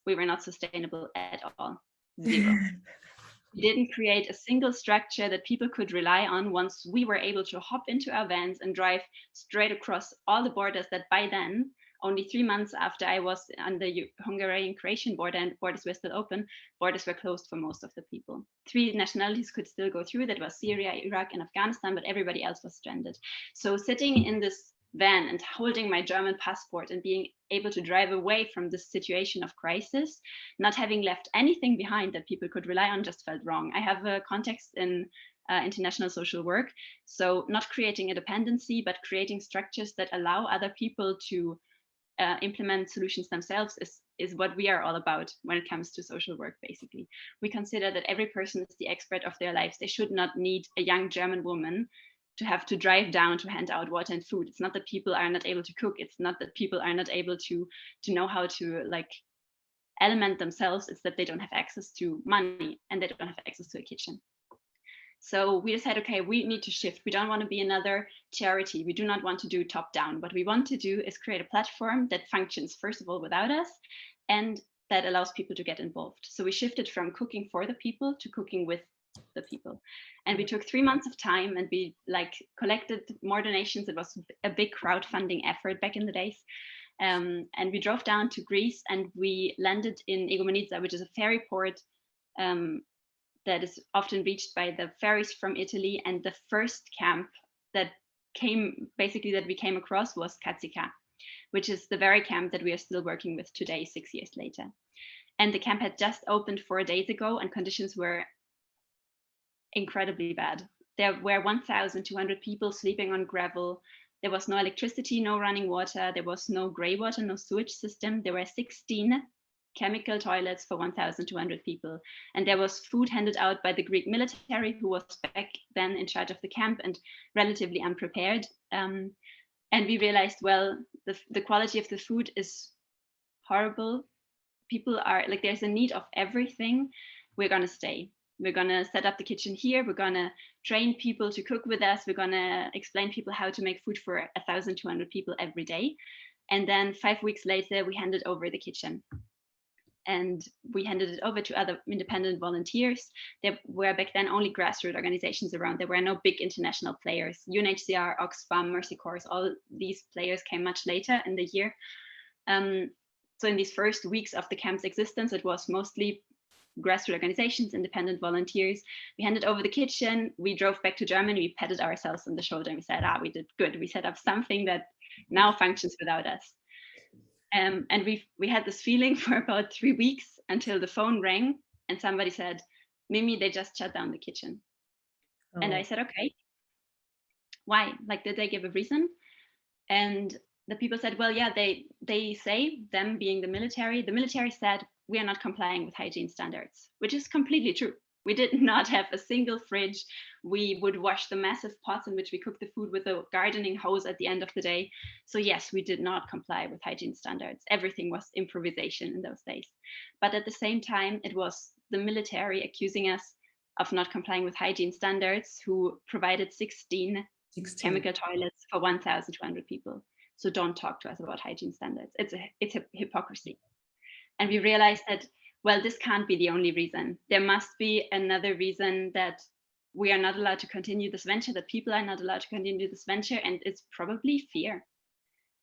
we were not sustainable at all. Zero. We didn't create a single structure that people could rely on once we were able to hop into our vans and drive straight across all the borders that by then only 3 months after I was on the Hungarian-Croatian border and borders were still open, borders were closed for most of the people. 3 nationalities could still go through, that was Syria, Iraq, and Afghanistan, but everybody else was stranded. So sitting in this van and holding my German passport and being able to drive away from this situation of crisis, not having left anything behind that people could rely on, just felt wrong. I have a context in international social work, so not creating a dependency, but creating structures that allow other people to implement solutions themselves is what we are all about when it comes to social work. Basically, we consider that every person is the expert of their lives. They should not need a young German woman to have to drive down to hand out water and food. It's not that people are not able to cook. It's not that people are not able to know how to like element themselves. It's that they don't have access to money and they don't have access to a kitchen. So we decided, okay, we need to shift. We don't want to be another charity. We do not want to do top down. What we want to do is create a platform that functions, first of all, without us, and that allows people to get involved. So we shifted from cooking for the people to cooking with the people. And we took 3 months of time and we like collected more donations. It was a big crowdfunding effort back in the days. And we drove down to Greece and we landed in Igoumenitsa, which is a ferry port that is often reached by the ferries from Italy. And the first camp that we came across was Katsika, which is the very camp that we are still working with today, 6 years later. And the camp had just opened 4 days ago and conditions were incredibly bad. There were 1,200 people sleeping on gravel. There was no electricity, no running water. There was no grey water, no sewage system. There were 16 chemical toilets for 1,200 people. And there was food handed out by the Greek military, who was back then in charge of the camp and relatively unprepared. And we realized, well, the quality of the food is horrible. People are like, there's a need of everything. We're going to stay. We're going to set up the kitchen here. We're going to train people to cook with us. We're going to explain people how to make food for 1,200 people every day. And then 5 weeks later, we handed over the kitchen. And we handed it over to other independent volunteers. There were back then only grassroots organizations around. There were no big international players. UNHCR, Oxfam, Mercy Corps, all these players came much later in the year. So in these first weeks of the camp's existence, it was mostly grassroots organizations, independent volunteers. We handed over the kitchen. We drove back to Germany. We patted ourselves on the shoulder and we said, we did good. We set up something that now functions without us. And we had this feeling for about 3 weeks until the phone rang and somebody said, Mimi, they just shut down the kitchen. Oh. And I said, okay, why? Like, did they give a reason? And the people said, well, yeah, they say, them being the military said, we are not complying with hygiene standards, which is completely true. We did not have a single fridge. We would wash the massive pots in which we cooked the food with a gardening hose at the end of the day. So yes, we did not comply with hygiene standards. Everything was improvisation in those days. But at the same time, it was the military accusing us of not complying with hygiene standards, who provided 16 chemical toilets for 1,200 people. So don't talk to us about hygiene standards. It's a hypocrisy. And we realized that, well, this can't be the only reason. There must be another reason that we are not allowed to continue this venture, that people are not allowed to continue this venture. And it's probably fear,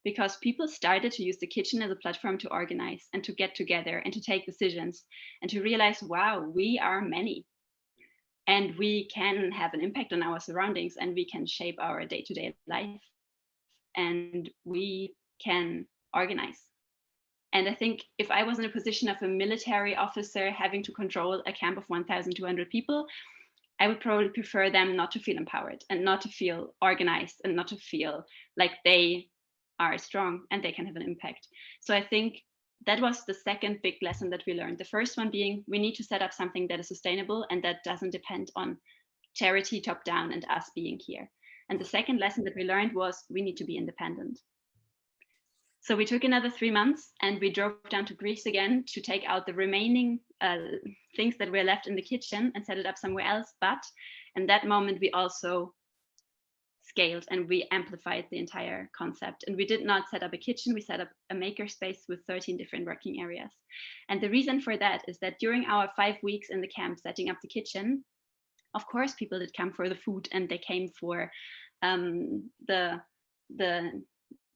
because people started to use the kitchen as a platform to organize and to get together and to take decisions and to realize, wow, we are many and we can have an impact on our surroundings and we can shape our day-to-day life and we can organize. And I think if I was in a position of a military officer having to control a camp of 1,200 people, I would probably prefer them not to feel empowered and not to feel organized and not to feel like they are strong and they can have an impact. So I think that was the second big lesson that we learned. The first one being, we need to set up something that is sustainable and that doesn't depend on charity top down and us being here. And the second lesson that we learned was, we need to be independent. So we took another 3 months and we drove down to Greece again to take out the remaining things that were left in the kitchen and set it up somewhere else. But in that moment, we also scaled and we amplified the entire concept. And we did not set up a kitchen, we set up a makerspace with 13 different working areas. And the reason for that is that during our 5 weeks in the camp setting up the kitchen, of course, people did come for the food and they came for the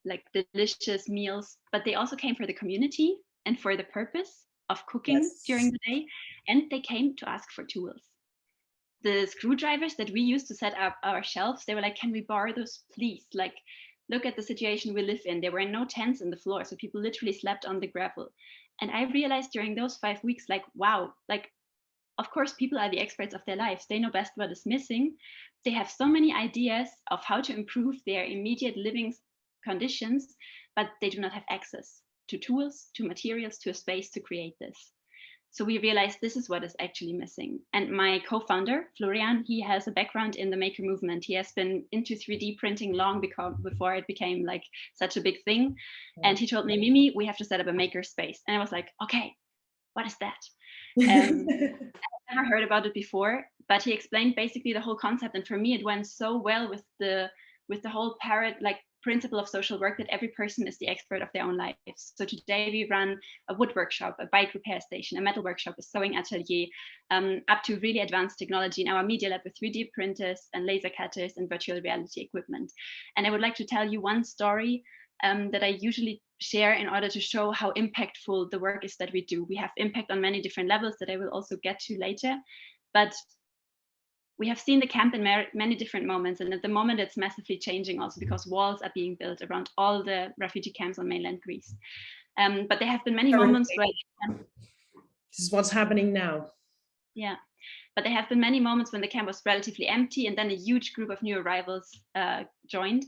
like delicious meals, but they also came for the community and for the purpose of cooking during the day. And they came to ask for tools. The screwdrivers that we used to set up our shelves, they were like, can we borrow those, please? Like, look at the situation we live in. There were no tents in the floor, so people literally slept on the gravel. And I realized during those 5 weeks, like, wow, like, of course, people are the experts of their lives. They know best what is missing. They have so many ideas of how to improve their immediate living conditions, but they do not have access to tools, to materials, to a space to create this. So we realized this is what is actually missing. And my co-founder, Florian, he has a background in the maker movement. He has been into 3D printing long before it became like such a big thing. And he told me, Mimi, we have to set up a maker space. And I was like, okay, what is that? I've never heard about it before, but he explained basically the whole concept. And for me, it went so well with the whole principle of social work that every person is the expert of their own lives. So today we run a wood workshop, a bike repair station, a metal workshop, a sewing atelier, up to really advanced technology in our media lab with 3D printers and laser cutters and virtual reality equipment. And I would like to tell you one story that I usually share in order to show how impactful the work is that we do. We have impact on many different levels that I will also get to later, but we have seen the camp in many different moments, and at the moment it's massively changing also because walls are being built around all the refugee camps on mainland Greece. But there have been many moments where... This is what's happening now. Yeah, but there have been many moments when the camp was relatively empty and then a huge group of new arrivals joined.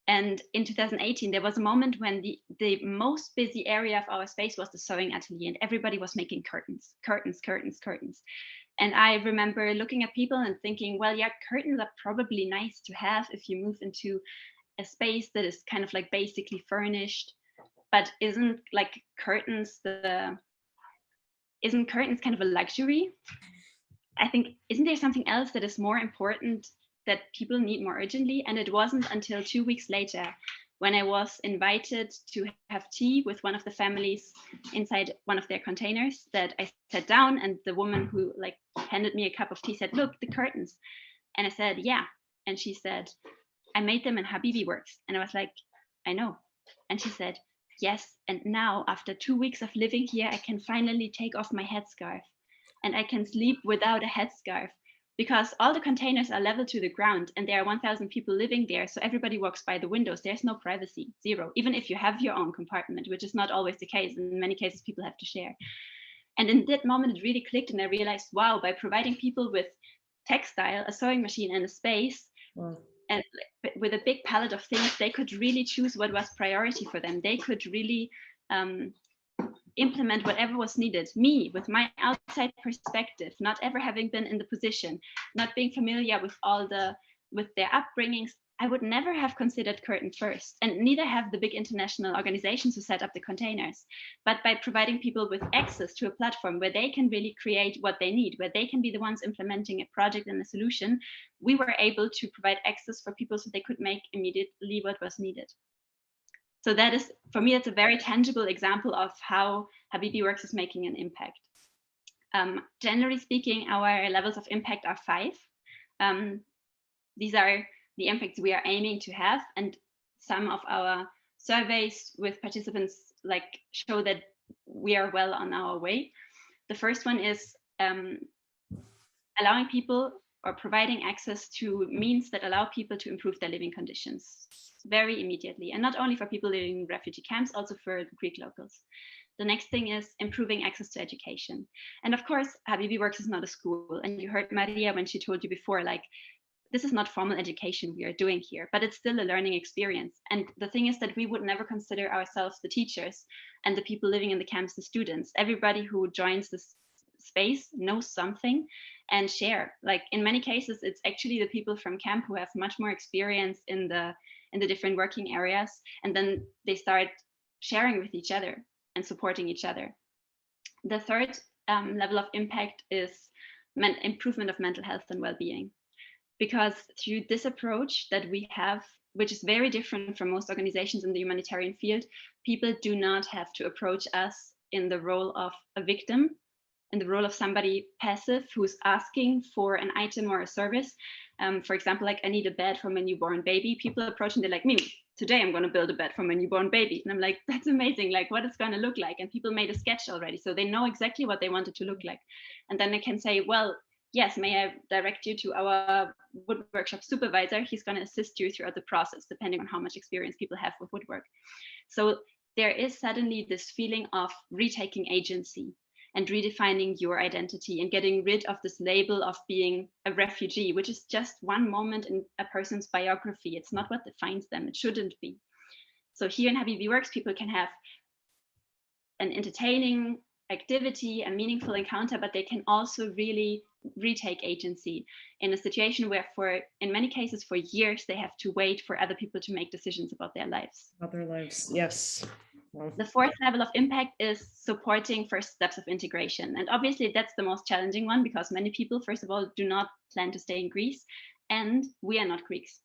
And in 2018, there was a moment when the most busy area of our space was the sewing atelier, and everybody was making curtains. And I remember looking at people and thinking, well, yeah, curtains are probably nice to have if you move into a space that is kind of like basically furnished, but isn't curtains kind of a luxury? I think, isn't there something else that is more important that people need more urgently? And it wasn't until 2 weeks later when I was invited to have tea with one of the families inside one of their containers that I sat down, and the woman who handed me a cup of tea said, look, the curtains. And I said, yeah. And she said, I made them in Habibi Works. And I was like, I know. And she said, yes. And now after 2 weeks of living here, I can finally take off my headscarf and I can sleep without a headscarf, because all the containers are level to the ground and there are 1,000 people living there. So everybody walks by the windows. There's no privacy, zero, even if you have your own compartment, which is not always the case. In many cases, people have to share. And in that moment, it really clicked. And I realized, wow, by providing people with textile, a sewing machine and a space, and with a big palette of things, they could really choose what was priority for them. They could really implement whatever was needed. Me, with my outside perspective, not ever having been in the position, not being familiar with their upbringings, I would never have considered curtain first, and neither have the big international organizations who set up the containers. But by providing people with access to a platform where they can really create what they need, where they can be the ones implementing a project and a solution, we were able to provide access for people so they could make immediately what was needed. So that is, for me, it's a very tangible example of how Habibi Works is making an impact. Generally speaking, our levels of impact are 5. These are the impacts we are aiming to have, and some of our surveys with participants show that we are well on our way. The first one is allowing people or providing access to means that allow people to improve their living conditions very immediately, and not only for people living in refugee camps, also for the Greek locals. The next thing is improving access to education. And of course, Habibi Works is not a school. And you heard Maria when she told you before, this is not formal education we are doing here, but it's still a learning experience. And the thing is that we would never consider ourselves the teachers and the people living in the camps, the students. Everybody who joins this space knows something and share. In many cases, it's actually the people from camp who have much more experience in the different working areas, and then they start sharing with each other and supporting each other. The third level of impact is improvement of mental health and well-being, because through this approach that we have, which is very different from most organizations in the humanitarian field, people do not have to approach us in the role of a victim, in the role of somebody passive who's asking for an item or a service. For example, I need a bed for my newborn baby. People approach and they're like, Mimi, today I'm going to build a bed for my newborn baby. And I'm like, that's amazing. Like, what it's going to look like. And people made a sketch already, so they know exactly what they want it to look like. And then they can say, well, yes, may I direct you to our wood workshop supervisor? He's going to assist you throughout the process, depending on how much experience people have with woodwork. So there is suddenly this feeling of retaking agency and redefining your identity and getting rid of this label of being a refugee, which is just one moment in a person's biography. It's not what defines them. It shouldn't be. So here in Habibi Works, people can have an entertaining activity, a meaningful encounter, but they can also really retake agency in a situation where in many cases for years they have to wait for other people to make decisions about their lives. Other lives, yes. Well, the fourth level of impact is supporting first steps of integration. And obviously that's the most challenging one, because many people, first of all, do not plan to stay in Greece, and we are not Greeks.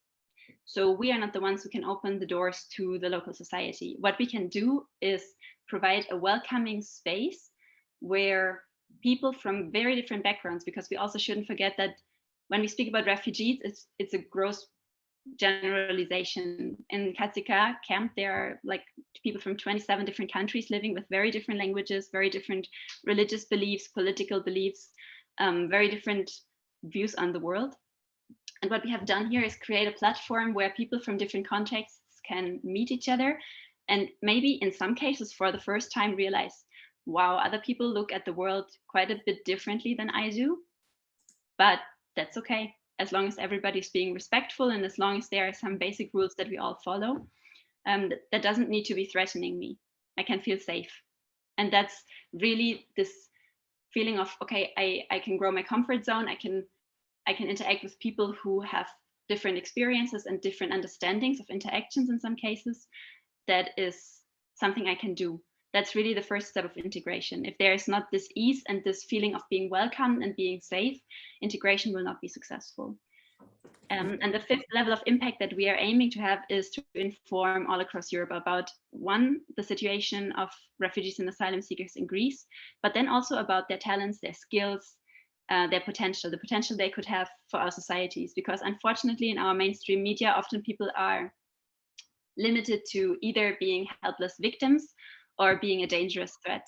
So we are not the ones who can open the doors to the local society. What we can do is provide a welcoming space where people from very different backgrounds, because we also shouldn't forget that when we speak about refugees, it's a gross generalization. In Katsika camp, there are like people from 27 different countries living with very different languages, very different religious beliefs, political beliefs, very different views on the world. And what we have done here is create a platform where people from different contexts can meet each other, and maybe in some cases for the first time realize, wow, other people look at the world quite a bit differently than I do, but that's okay, as long as everybody's being respectful and as long as there are some basic rules that we all follow. That doesn't need to be threatening me. I can feel safe. And that's really this feeling of, okay, I can grow my comfort zone. I can interact with people who have different experiences and different understandings of interactions in some cases. That is something I can do. That's really the first step of integration. If there is not this ease and this feeling of being welcomed and being safe, integration will not be successful. And the fifth level of impact that we are aiming to have is to inform all across Europe about, one, the situation of refugees and asylum seekers in Greece, but then also about their talents, their skills, their potential, the potential they could have for our societies. Because unfortunately in our mainstream media, often people are limited to either being helpless victims or being a dangerous threat,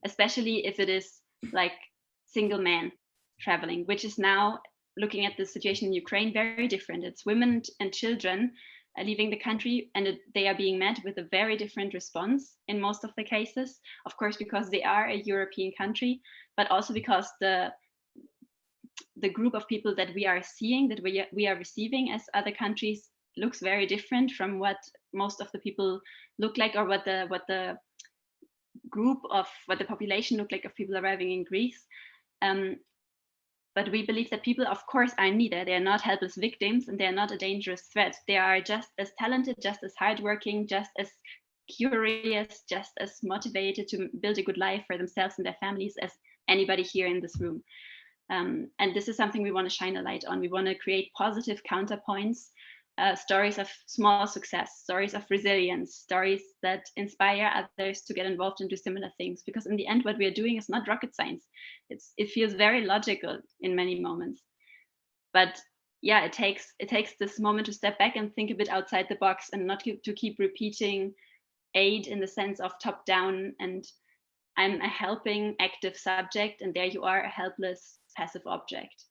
especially if it is like single men traveling, which is now, looking at the situation in Ukraine, very different. It's women and children leaving the country, and they are being met with a very different response in most of the cases, of course, because they are a European country, but also because the group of people that we are seeing, that we are receiving as other countries, looks very different from what most of the people look like, or what the population look like of people arriving in Greece. But we believe that people, of course, are neither. They are not helpless victims, and they are not a dangerous threat. They are just as talented, just as hardworking, just as curious, just as motivated to build a good life for themselves and their families as anybody here in this room. And this is something we want to shine a light on. We want to create positive counterpoints, stories of small success, stories of resilience, stories that inspire others to get involved and do similar things. Because in the end, what we are doing is not rocket science. It feels very logical in many moments. But yeah, it takes this moment to step back and think a bit outside the box, and not to keep repeating aid in the sense of top down, and I'm a helping active subject, and there you are, a helpless passive object.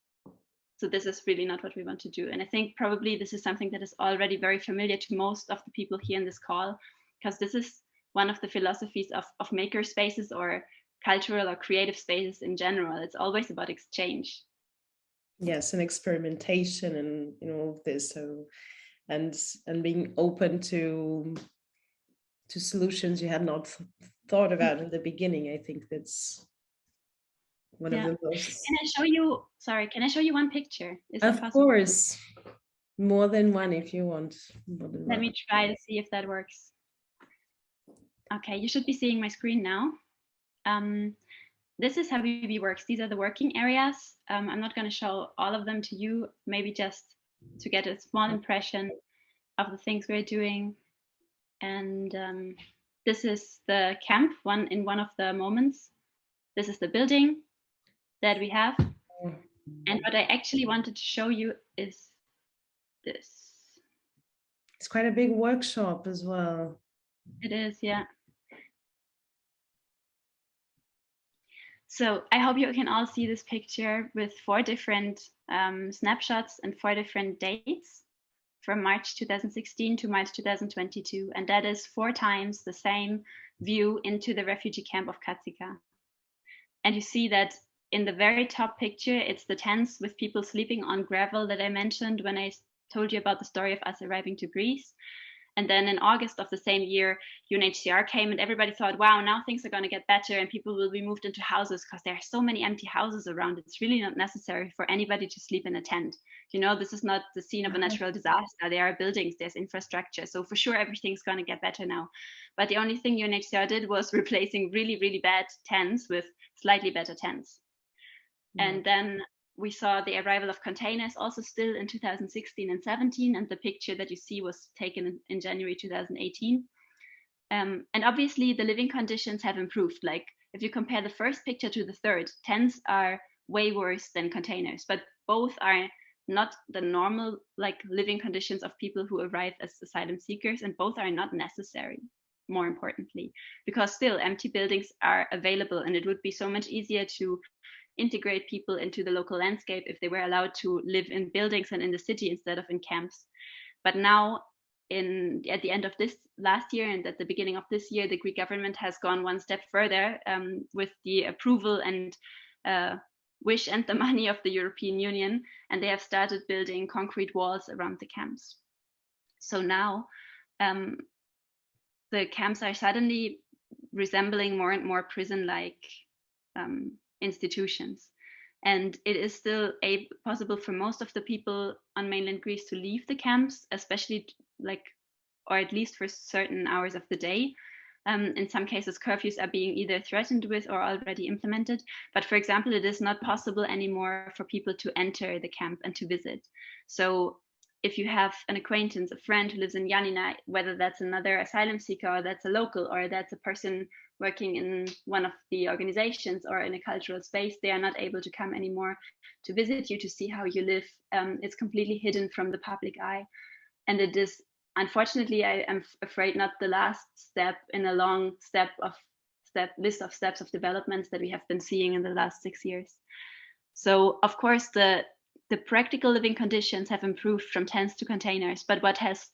So this is really not what we want to do. And I think probably this is something that is already very familiar to most of the people here in this call, because this is one of the philosophies of maker spaces or cultural or creative spaces in general. It's always about exchange. Yes, and experimentation and all of this. So and being open to solutions you had not thought about in the beginning. I think that's one of the most. Can I show you one picture? Is of course, more than one if you want. Let me try to see if that works. Okay, you should be seeing my screen now. This is Habibi Works. These are the working areas. I'm not going to show all of them to you, maybe just to get a small impression of the things we're doing. And this is the camp, in one of the moments. This is the building that we have. And what I actually wanted to show you is this. It's quite a big workshop as well. It is, yeah. So I hope you can all see this picture with 4 different snapshots and 4 different dates from March 2016 to March 2022. And that is 4 times the same view into the refugee camp of Katsika. And you see that in the very top picture, it's the tents with people sleeping on gravel that I mentioned when I told you about the story of us arriving to Greece. And then in August of the same year, UNHCR came and everybody thought, wow, now things are going to get better and people will be moved into houses because there are so many empty houses around. It's really not necessary for anybody to sleep in a tent. You know, this is not the scene of a natural disaster. There are buildings, there's infrastructure. So for sure, everything's going to get better now. But the only thing UNHCR did was replacing really, really bad tents with slightly better tents. And then we saw the arrival of containers also still in 2016 and 17, and the picture that you see was taken in January 2018. And obviously the living conditions have improved. Like if you compare the first picture to the third, tents are way worse than containers, but both are not the normal like living conditions of people who arrive as asylum seekers, and both are not necessary, more importantly, because still empty buildings are available, and it would be so much easier to integrate people into the local landscape if they were allowed to live in buildings and in the city instead of in camps. But now, at the end of this last year and at the beginning of this year, the Greek government has gone one step further with the approval and wish and the money of the European Union, and they have started building concrete walls around the camps. So now the camps are suddenly resembling more and more prison-like institutions. And it is still possible for most of the people on mainland Greece to leave the camps, especially or at least for certain hours of the day. In some cases, curfews are being either threatened with or already implemented. But for example, it is not possible anymore for people to enter the camp and to visit. So if you have an acquaintance, a friend who lives in Yanina, whether that's another asylum seeker or that's a local or that's a person working in one of the organizations or in a cultural space, they are not able to come anymore to visit you, to see how you live. It's completely hidden from the public eye. And it is, unfortunately, I am afraid, not the last step in a long list of steps of developments that we have been seeing in the last 6 years. So of course, the practical living conditions have improved from tents to containers, but what has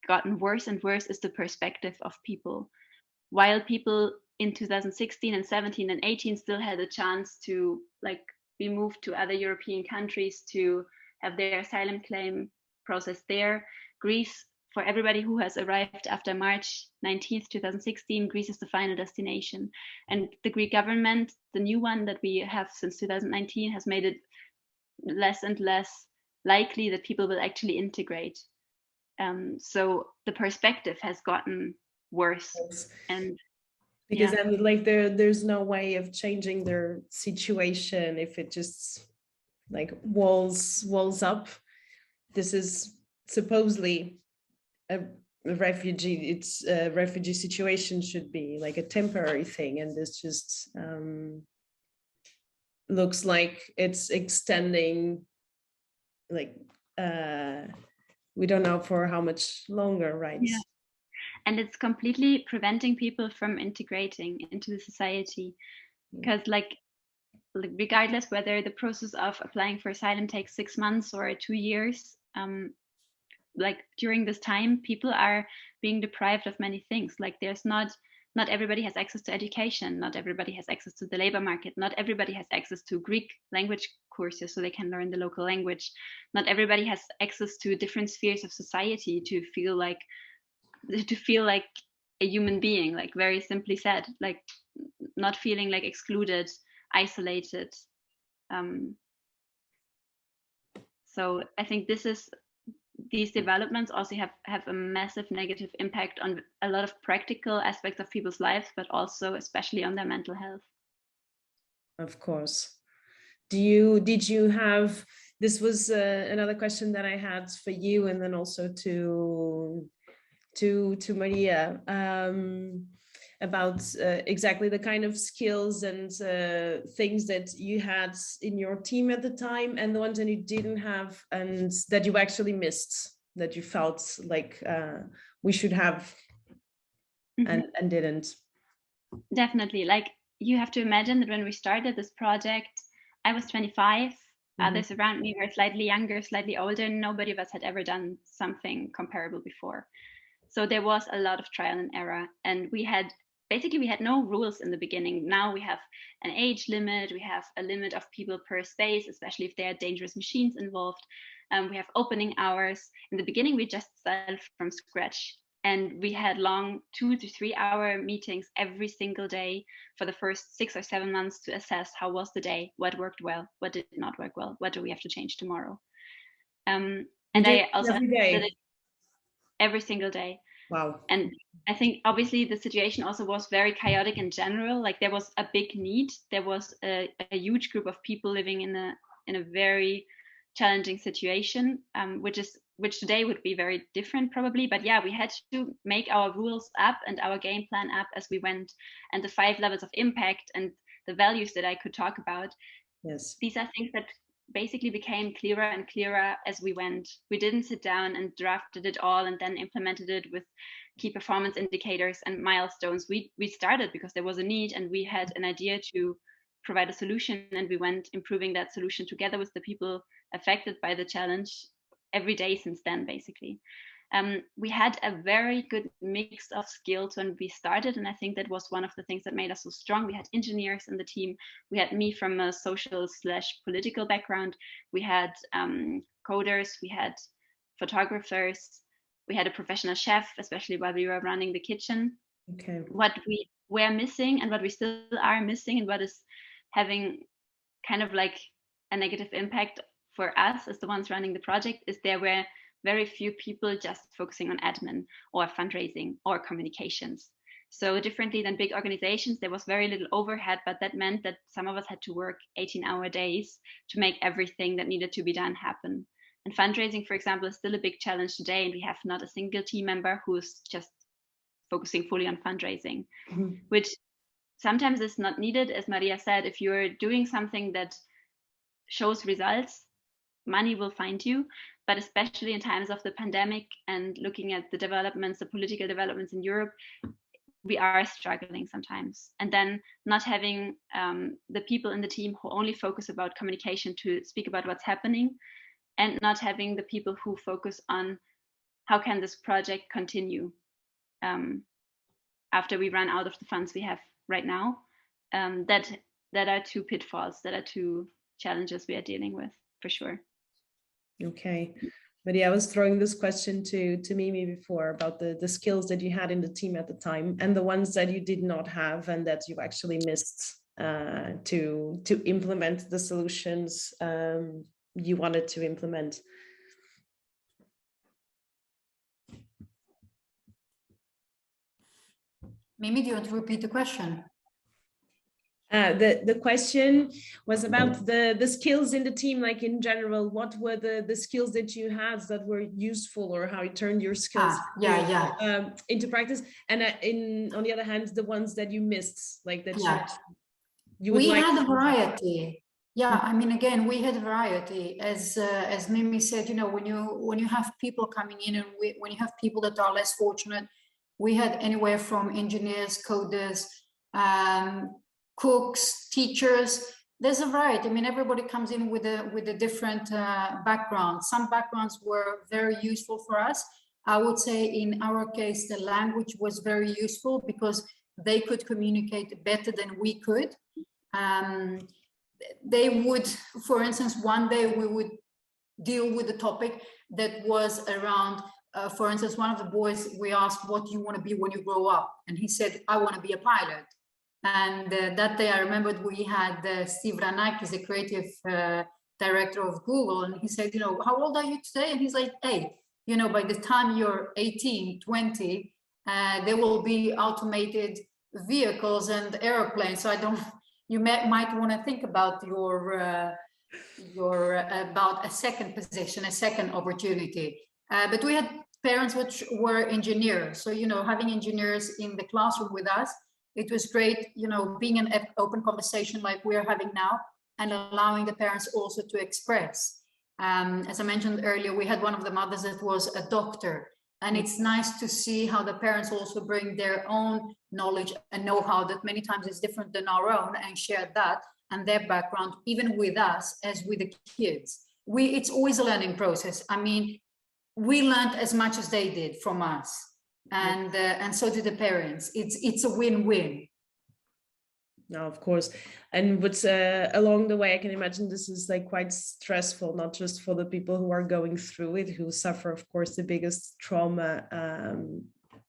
gotten worse and worse is the perspective of people. While people in 2016 and 17 and 18 still had a chance to be moved to other European countries to have their asylum claim processed there, Greece, for everybody who has arrived after March 19th, 2016, Greece is the final destination. And the Greek government, the new one that we have since 2019, has made it less and less likely that people will actually integrate. So the perspective has gotten worse. And because I mean, there's no way of changing their situation if it just walls up. This is supposedly a refugee. It's a refugee situation should be like a temporary thing, and this just looks like it's extending. We don't know for how much longer, right? Yeah. And it's completely preventing people from integrating into the society, because regardless whether the process of applying for asylum takes 6 months or 2 years, during this time, people are being deprived of many things. There's not everybody has access to education. Not everybody has access to the labor market. Not everybody has access to Greek language courses so they can learn the local language. Not everybody has access to different spheres of society to feel like a human being, very simply said, not feeling excluded, isolated. So I think these developments also have a massive negative impact on a lot of practical aspects of people's lives, but also especially on their mental health. Of course. Did you have, this was another question that I had for you, and then also to Maria, about exactly the kind of skills and things that you had in your team at the time, and the ones that you didn't have and that you actually missed that you felt like we should have and didn't? Definitely. Like, you have to imagine that when we started this project, I was 25. Others around me were slightly younger, slightly older. Nobody of us had ever done something comparable before. So there was a lot of trial and error. And we had no rules in the beginning. Now we have an age limit. We have a limit of people per space, especially if there are dangerous machines involved. We have opening hours. In the beginning, we just started from scratch. And we had long 2 to 3 hour meetings every single day for the first 6 or 7 months to assess how was the day, what worked well, what did not work well, what do we have to change tomorrow. And I also every day, every single day. Wow. And I think obviously the situation also was very chaotic in general. Like, there was a big need. There was a huge group of people living in a very challenging situation, which today would be very different probably. But yeah, we had to make our rules up and our game plan up as we went, and the 5 levels of impact and the values that I could talk about. Yes, these are things that basically became clearer and clearer as we went. We didn't sit down and drafted it all and then implemented it with key performance indicators and milestones. We started because there was a need and we had an idea to provide a solution, and we went improving that solution together with the people affected by the challenge every day since then, basically. We had a very good mix of skills when we started, and I think that was one of the things that made us so strong. We had engineers in the team. We had me from a social/political background. We had coders. We had photographers. We had a professional chef, especially while we were running the kitchen. okay. What we were missing and what we still are missing, and what is having kind of like a negative impact for us as the ones running the project, is there were very few people just focusing on admin or fundraising or communications. So differently than big organizations, there was very little overhead, but that meant that some of us had to work 18-hour days to make everything that needed to be done happen. And fundraising, for example, is still a big challenge today, and we have not a single team member who's just focusing fully on fundraising, which sometimes is not needed. As Maria said, if you're doing something that shows results, money will find you. But especially in times of the pandemic and looking at the developments, the political developments in Europe, we are struggling sometimes. And then not having the people in the team who only focus about communication to speak about what's happening, and not having the people who focus on how can this project continue after we run out of the funds we have right now. That are two pitfalls, that are two challenges we are dealing with, for sure. Okay. But yeah, I was throwing this question to Mimi before about the skills that you had in the team at the time and the ones that you did not have and that you actually missed to implement the solutions you wanted to implement. Mimi, do you want to repeat the question? The question was about the skills in the team, like in general. What were the skills that you had that were useful, or how you turned your skills into practice? And on the other hand, the ones that you missed, like that you would like. We had a variety. Yeah, I mean, again, we had a variety. As Mimi said, you know, when you have people coming in and when you have people that are less fortunate, we had anywhere from engineers, coders, cooks, teachers. There's a variety. I mean, everybody comes in with a different background. Some backgrounds were very useful for us. I would say in our case, the language was very useful because they could communicate better than we could. They would, for instance, one day we would deal with a topic that was around, for instance, one of the boys, we asked, what do you want to be when you grow up? And he said, I want to be a pilot. And that day I remembered we had Steve Ranakis, the creative director of Google. And he said, you know, how old are you today? And he's like, hey, you know, by the time you're 18, 20, there will be automated vehicles and airplanes. So you might want to think about your about a second position, a second opportunity. But we had parents which were engineers. So, you know, having engineers in the classroom with us, it was great, you know, being an open conversation like we're having now and allowing the parents also to express. As I mentioned earlier, we had one of the mothers that was a doctor, and it's nice to see how the parents also bring their own knowledge and know-how that many times is different than our own, and share that and their background, even with us as with the kids. It's always a learning process. I mean, we learned as much as they did from us, and so did the parents. It's a win-win. No, of course. And what's along the way, I can imagine this is like quite stressful, not just for the people who are going through it, who suffer, of course, the biggest trauma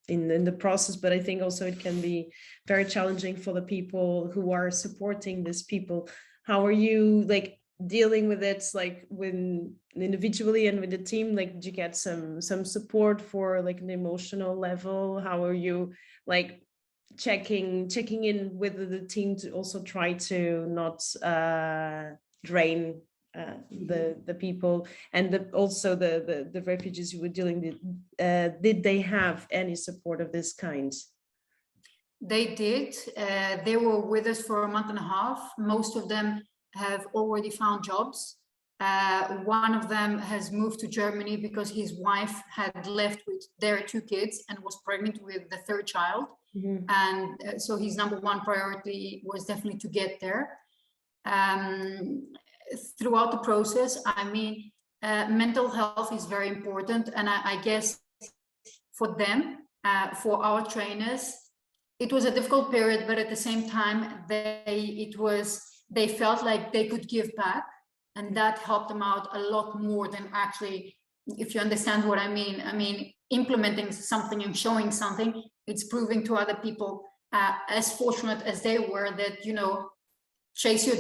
in the process, but I think also it can be very challenging for the people who are supporting these people. How are you like dealing with it, like when individually and with the team? Like, did you get some support for like an emotional level? How are you like checking in with the team to also try to not drain the people, and also the refugees you were dealing with? Did they have any support of this kind? They did. They were with us for a month and a half. Most of them have already found jobs. One of them has moved to Germany because his wife had left with their 2 kids and was pregnant with the 3rd child. Mm-hmm. And so his number one priority was definitely to get there. Throughout the process, I mean, mental health is very important. And I guess for them, for our trainers, it was a difficult period, but at the same time, they felt like they could give back, and that helped them out a lot more than actually, if you understand what I mean, implementing something and showing something. It's proving to other people, as fortunate as they were, that, you know, chase your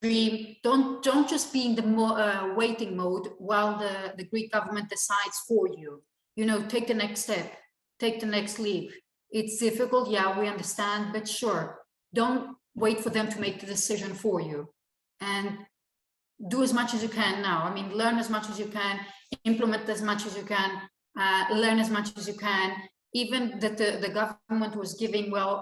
dream. Don't just be in the waiting mode while the Greek government decides for you. You know, take the next step, take the next leap. It's difficult, yeah, we understand, but sure, don't wait for them to make the decision for you, and do as much as you can now. I mean, learn as much as you can, implement as much as you can, learn as much as you can. Even that the government was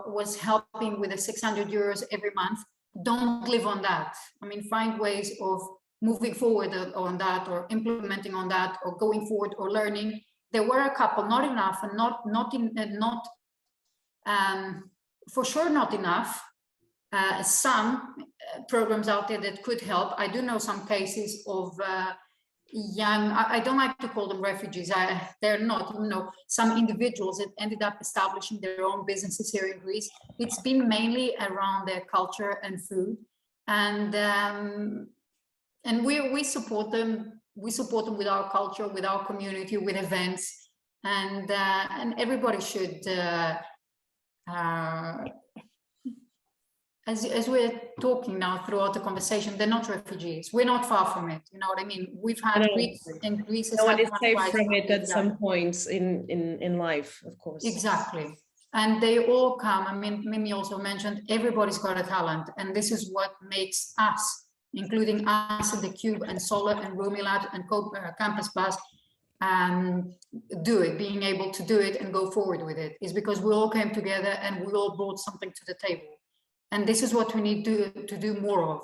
was helping with the 600 euros every month. Don't live on that. I mean, find ways of moving forward on that, or implementing on that, or going forward, or learning. There were a couple, not enough, and for sure not enough. Some programs out there that could help. I do know some cases of young, I don't like to call them refugees, they're not, you know, some individuals that ended up establishing their own businesses here in Greece. It's been mainly around their culture and food, and we support them. We support them with our culture, with our community, with events, and everybody should. As we're talking now throughout the conversation, they're not refugees. We're not far from it. You know what I mean? We've had Greeks and Greece. No one is safe from it at some points in life, of course. Exactly. And they all come. I mean, Mimi also mentioned, everybody's got a talent. And this is what makes us, including us at the Cube and Solar and Rumi Lab and Campus Bus, do it, being able to do it and go forward with it, is because we all came together and we all brought something to the table. And this is what we need to do more of.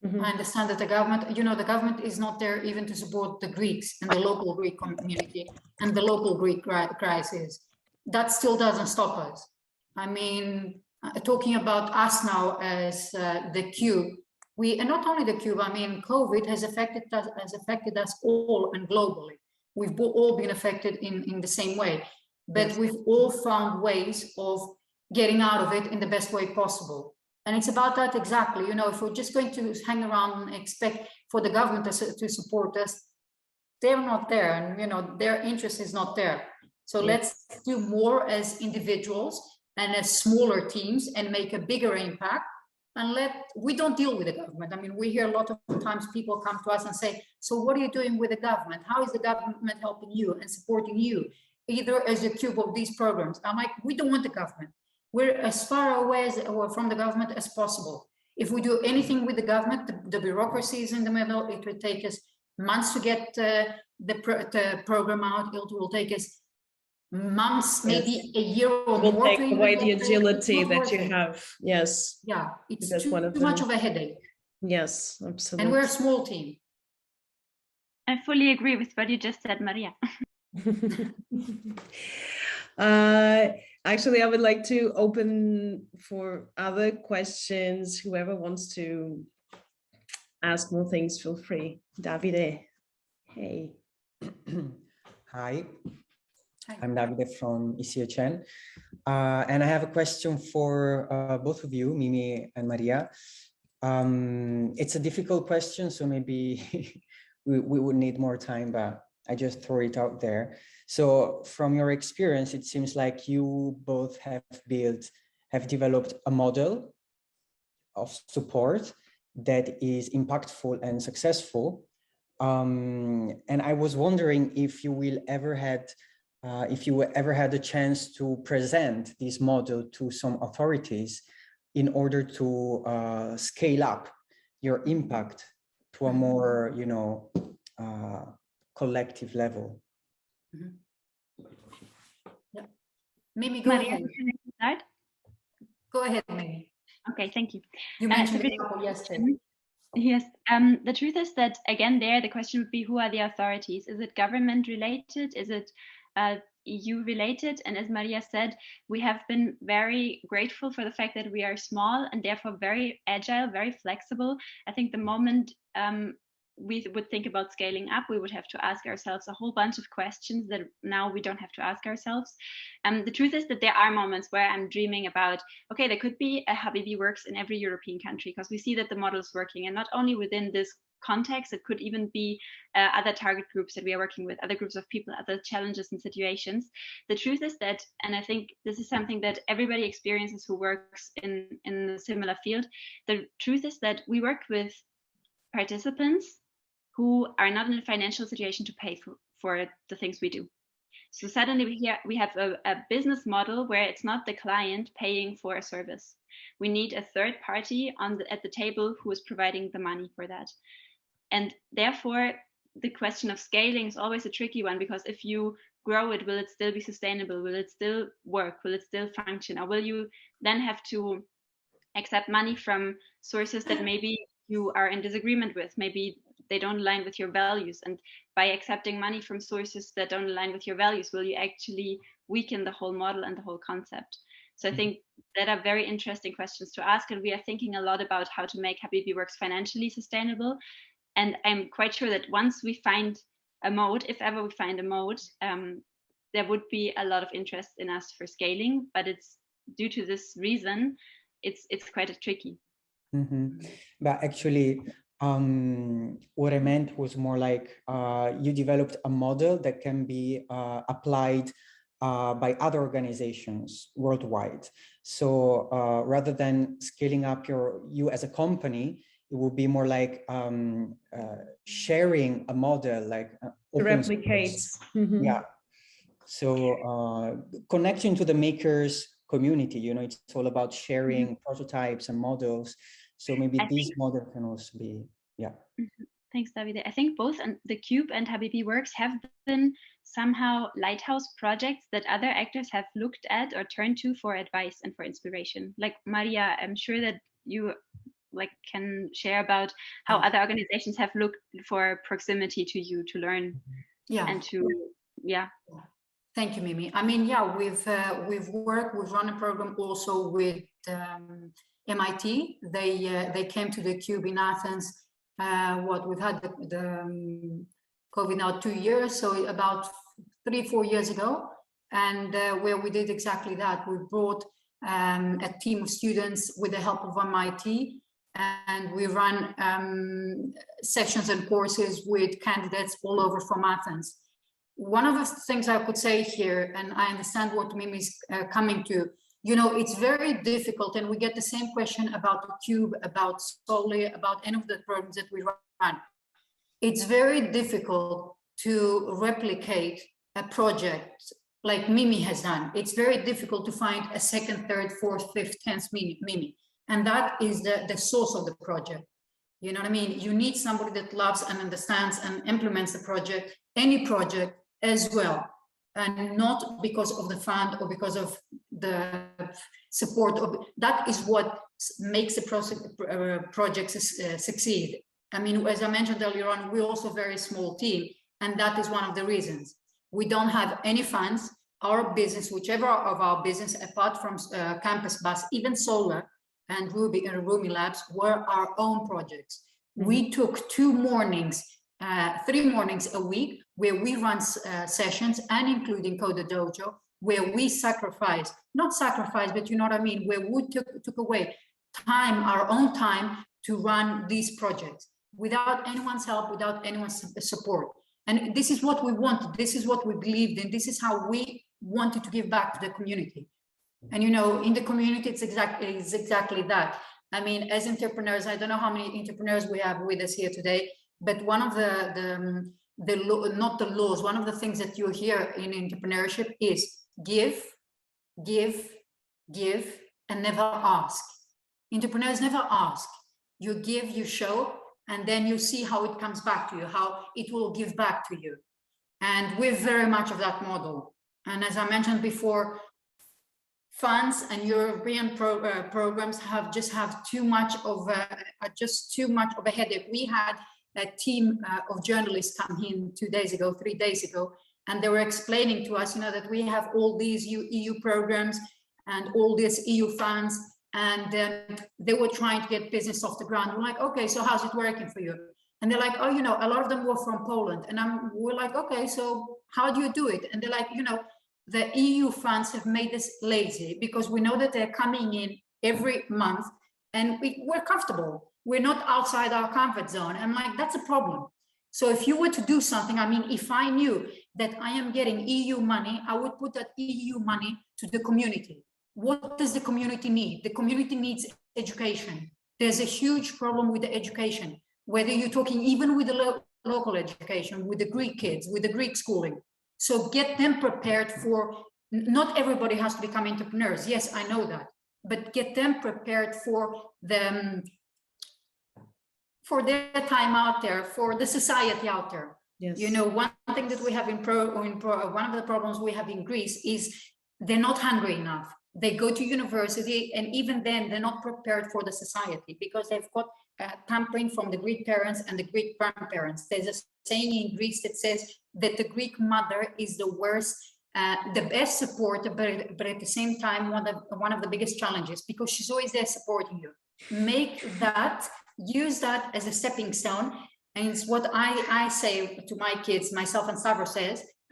Mm-hmm. I understand that the government, you know, the government is not there even to support the Greeks and the local Greek community and the local Greek crisis. That still doesn't stop us. I mean, talking about us now as the Cube, and not only the Cube, I mean, COVID has affected us all and globally. We've all been affected in the same way, but yes, we've all found ways of getting out of it in the best way possible. And it's about that exactly. You know, if we're just going to hang around and expect for the government to support us, they're not there, and you know, their interest is not there. So let's do more as individuals and as smaller teams and make a bigger impact. And we don't deal with the government. I mean, we hear a lot of times people come to us and say, so what are you doing with the government? How is the government helping you and supporting you, either as a Cube of these programs? I'm like, we don't want the government. We're as far away from the government as possible. If we do anything with the government, the bureaucracy is in the middle. It will take us months to get the program out. It will take us months, maybe a year or more. It will take away the agility that you have. Yes. Yeah, it's too much of a headache. Yes, absolutely. And we're a small team. I fully agree with what you just said, Maria. Actually, I would like to open for other questions. Whoever wants to ask more things, feel free. Davide, hey. Hi, I'm Davide from ECHN. And I have a question for both of you, Mimi and Maria. It's a difficult question, so maybe we would need more time, but I just throw it out there. So from your experience, it seems like you both have developed a model of support that is impactful and successful. And I was wondering if you ever had a chance to present this model to some authorities in order to scale up your impact to a more, collective level. Yeah. Mimi, go Maria, ahead. can I start? Go ahead, Mimi. Okay, thank you. You mentioned a couple yesterday. Yes, the truth is that, again, the question would be, who are the authorities? Is it government related? Is it EU related? And as Maria said, we have been very grateful for the fact that we are small and therefore very agile, very flexible. I think the moment we would think about scaling up, we would have to ask ourselves a whole bunch of questions that now we don't have to ask ourselves. The truth is that there are moments where I'm dreaming about, okay, there could be a Habibi Works in every European country, because we see that the model is working, and not only within this context, it could even be other target groups that we are working with, other groups of people, other challenges and situations. The truth is that, and I think this is something that everybody experiences who works in a similar field, the truth is that we work with participants who are not in a financial situation to pay for the things we do. So suddenly we have a business model where it's not the client paying for a service. We need a third party at the table who is providing the money for that. And therefore, the question of scaling is always a tricky one, because if you grow it, will it still be sustainable? Will it still work? Will it still function? Or will you then have to accept money from sources that maybe you are in disagreement with? Maybe they don't align with your values. And by accepting money from sources that don't align with your values, will you actually weaken the whole model and the whole concept? So I think that are very interesting questions to ask. And we are thinking a lot about how to make Habibi Works financially sustainable. And I'm quite sure that once we find a mode, if ever we find a mode, there would be a lot of interest in us for scaling. But it's due to this reason, it's quite tricky. But actually, what I meant was more like you developed a model that can be applied by other organizations worldwide. So rather than scaling up you as a company, it will be more like sharing a model, like Replicates. Yeah. So connecting to the makers community, it's all about sharing prototypes and models. So maybe this model can also be, yeah. Thanks, Davide. I think both the Cube and Habibi Works have been somehow lighthouse projects that other actors have looked at or turned to for advice and for inspiration. Like Maria, I'm sure that you can share about how other organizations have looked for proximity to you to learn and to, Thank you, Mimi. I mean, we've run a program also with MIT. They came to the Cube in Athens. We've had the COVID now 2 years, so about 3-4 years ago, and where we did exactly that. We brought a team of students with the help of MIT, and we ran sessions and courses with candidates all over from Athens. One of the things I could say here, and I understand what Mimi is coming to, it's very difficult, and we get the same question about the Cube, about Solly, about any of the programs that we run. It's very difficult to replicate a project like Mimi has done. It's very difficult to find a second, third, fourth, fifth, 10th Mimi. And that is the source of the project. You know what I mean? You need somebody that loves and understands and implements the project, any project as well. And not because of the fund or because of the support of that is what makes the project succeed. I mean, as I mentioned earlier on, we're also a very small team, and that is one of the reasons. We don't have any funds. Our business, whichever of our business, apart from Campus Bus, even Solar and Ruby and Rumi Labs, were our own projects. We took 3 mornings a week where we run sessions, and including Code Dojo, where we not sacrifice, but you know what I mean, where we took away time, our own time, to run these projects without anyone's help, without anyone's support. And this is what we wanted. This is what we believed in. This is how we wanted to give back to the community. And, you know, in the community, it's exactly that. I mean, as entrepreneurs, I don't know how many entrepreneurs we have with us here today, but one of not the laws, one of the things that you hear in entrepreneurship is give, and never ask. Entrepreneurs never ask. You give, you show, and then you see how it comes back to you, how it will give back to you. And we're very much of that model. And as I mentioned before, funds and European programs have too much of a headache. We had a team of journalists come in 3 days ago, and they were explaining to us, you know, that we have all these EU programs and all these EU funds, and they were trying to get business off the ground. We're like, okay, so how's it working for you? And they're like, oh, you know, a lot of them were from Poland. And we're like, okay, so how do you do it? And they're like, you know, the EU funds have made us lazy because we know that they're coming in every month and we're comfortable. We're not outside our comfort zone. I'm like, that's a problem. So if you were to do something, I mean, if I knew that I am getting EU money, I would put that EU money to the community. What does the community need? The community needs education. There's a huge problem with the education, whether you're talking even with the local education, with the Greek kids, with the Greek schooling. So get them prepared for, not everybody has to become entrepreneurs. Yes, I know that, but get them prepared for them, for their time out there, for the society out there. Yes. You know, one thing that we have one of the problems we have in Greece is they're not hungry enough. They go to university, and even then they're not prepared for the society because they've got pampering from the Greek parents and the Greek grandparents. There's a saying in Greece that says that the Greek mother is the worst, the best supporter, but at the same time one of the biggest challenges, because she's always there supporting you. Use that as a stepping stone. And it's what I say to my kids, myself and Stavros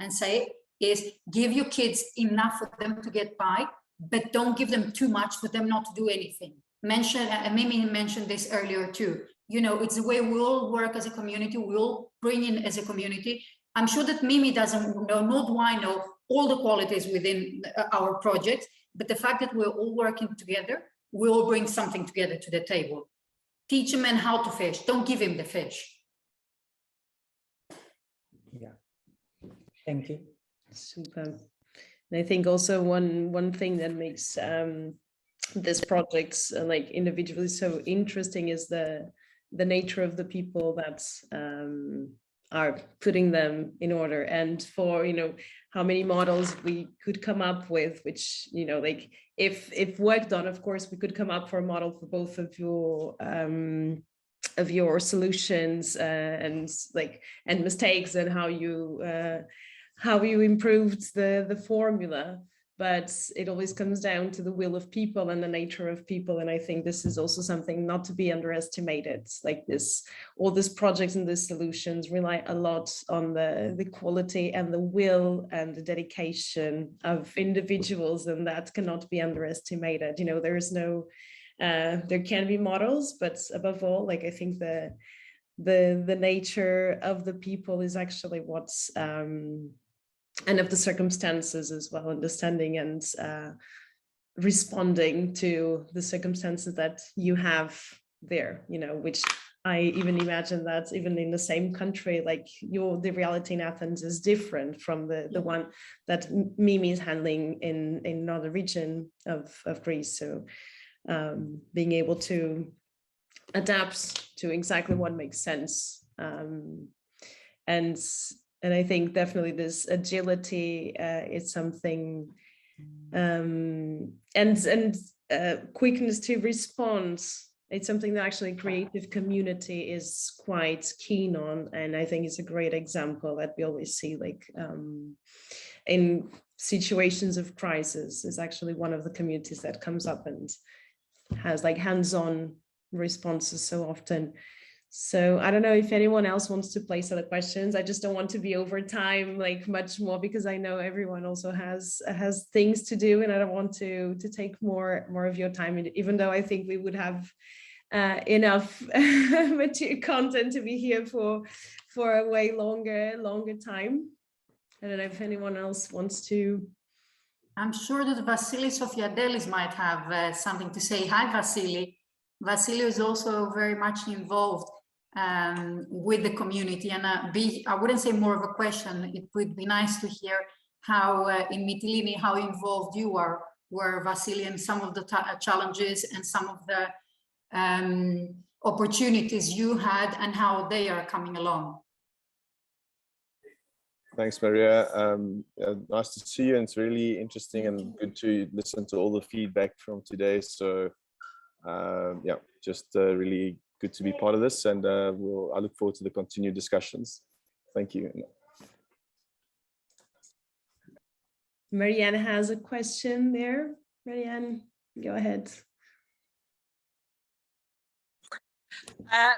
say is give your kids enough for them to get by, but don't give them too much for them not to do anything. Mimi mentioned this earlier too. You know, it's the way we all work as a community. We all bring in as a community. I'm sure that Mimi doesn't know, nor do I know all the qualities within our project, but the fact that we're all working together, we all bring something together to the table. Teach a man how to fish. Don't give him the fish. Yeah. Thank you. Super. And I think also one thing that makes this project like individually so interesting is the nature of the people that are putting them in order, and for, you know, how many models we could come up with, which, you know, like if worked on, of course we could come up for a model for both of your solutions and mistakes and how you improved the formula. But it always comes down to the will of people and the nature of people. And I think this is also something not to be underestimated. Like all these projects and these solutions rely a lot on the quality and the will and the dedication of individuals, and that cannot be underestimated. You know, there can be models, but above all, like I think the nature of the people is actually what's and of the circumstances as well, understanding and responding to the circumstances that you have there, you know, which I even imagine that even in the same country, like the reality in Athens is different from the one that Mimi is handling in another region of Greece. So being able to adapt to exactly what makes sense. And I think definitely this agility is something, and quickness to respond it's something that actually creative community is quite keen on. And I think it's a great example that we always see, like in situations of crisis, is actually one of the communities that comes up and has like hands-on responses so often. So I don't know if anyone else wants to place other questions. I just don't want to be over time, like much more, because I know everyone also has things to do, and I don't want to take more of your time, even though I think we would have enough material content to be here for a way longer time. I don't know if anyone else wants to. I'm sure that Vasilis Sofiadelis might have something to say. Hi, Vasily. Vasily is also very much involved with the community, and I wouldn't say more of a question. It would be nice to hear how in Mytilene, how involved you were, Vasily, and some of the challenges and some of the opportunities you had and how they are coming along. Thanks, Maria. Nice to see you, and it's really interesting and good to listen to all the feedback from today. So yeah, just really good to be part of this, and I look forward to the continued discussions. Thank you. Marianne has a question there. Marianne, go ahead.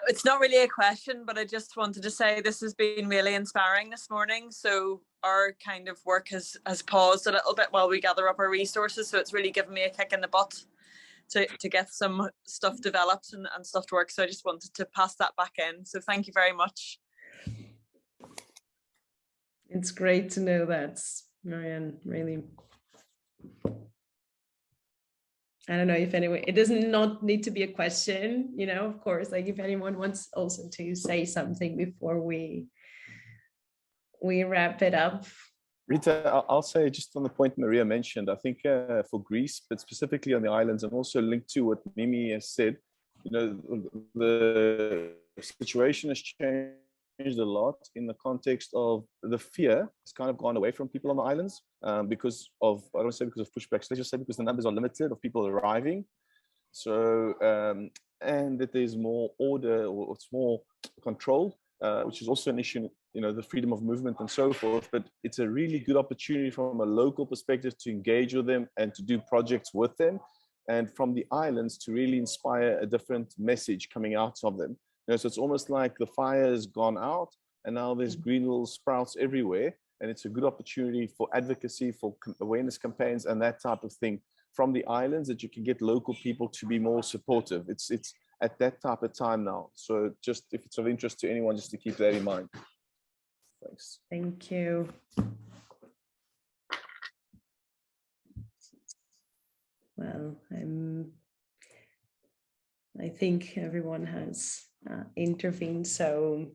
It's not really a question, but I just wanted to say this has been really inspiring this morning. So our kind of work has paused a little bit while we gather up our resources. So it's really given me a kick in the butt to get some stuff developed and stuff to work. So I just wanted to pass that back in. So thank you very much. It's great to know that, Marianne, really. I don't know if anyone, it doesn't not need to be a question, you know, of course, like if anyone wants also to say something before we wrap it up. Rita, I'll say just on the point Maria mentioned, I think for Greece, but specifically on the islands, and also linked to what Mimi has said, you know, the situation has changed a lot in the context of the fear has kind of gone away from people on the islands because of, I don't say because of pushbacks, let's just say because the numbers are limited of people arriving. So, and that there's more order, or it's more controlled, which is also an issue, you know, the freedom of movement and so forth. But it's a really good opportunity from a local perspective to engage with them and to do projects with them, and from the islands to really inspire a different message coming out of them. You know, so it's almost like the fire has gone out and now there's green little sprouts everywhere, and it's a good opportunity for advocacy, for awareness campaigns and that type of thing from the islands, that you can get local people to be more supportive. It's at that type of time now. So just if it's of interest to anyone, just to keep that in mind. Thanks. Thank you. Well, I think everyone has intervened, so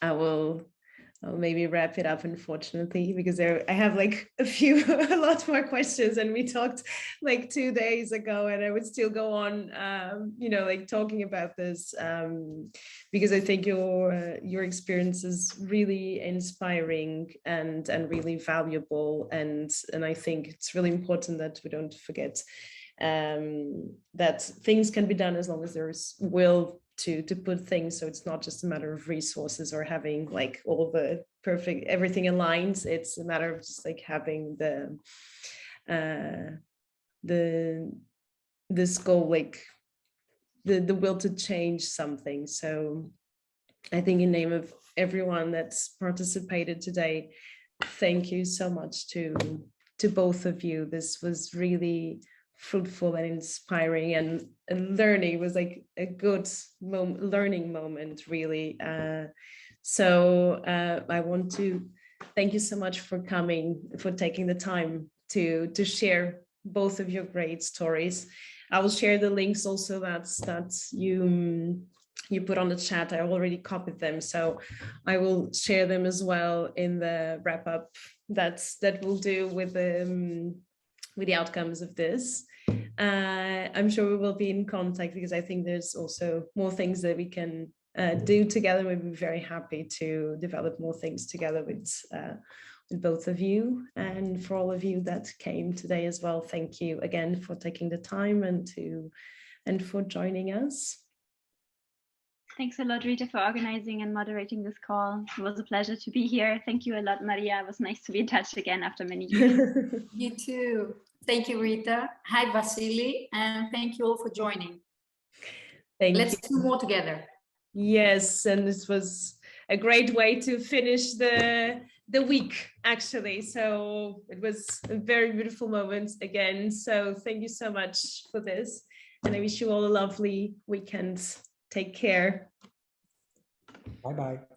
I'll maybe wrap it up, unfortunately, because I have like a lot more questions, and we talked like 2 days ago, and I would still go on, you know, like talking about this, because I think your experience is really inspiring and really valuable, and I think it's really important that we don't forget that things can be done as long as there's will to put things. So it's not just a matter of resources or having like all the perfect everything aligns. It's a matter of just like having this goal, like the will to change something. So I think in name of everyone that's participated today, thank you so much to both of you. This was really fruitful and inspiring, and learning was like a good learning moment, really. So I want to thank you so much for coming, for taking the time to share both of your great stories. I will share the links also that you put on the chat. I already copied them, so I will share them as well in the wrap up that we'll do with the outcomes of this. I'm sure we will be in contact, because I think there's also more things that we can do together. We'd be very happy to develop more things together with both of you, and for all of you that came today as well. Thank you again for taking the time and to and for joining us. Thanks a lot, Rita, for organizing and moderating this call. It was a pleasure to be here. Thank you a lot, Maria. It was nice to be in touch again after many years. You too. Thank you, Rita. Hi, Vasily, and thank you all for joining. Let's do more together. Yes, and this was a great way to finish the week, actually. So it was a very beautiful moment again. So thank you so much for this. And I wish you all a lovely weekend. Take care. Bye-bye.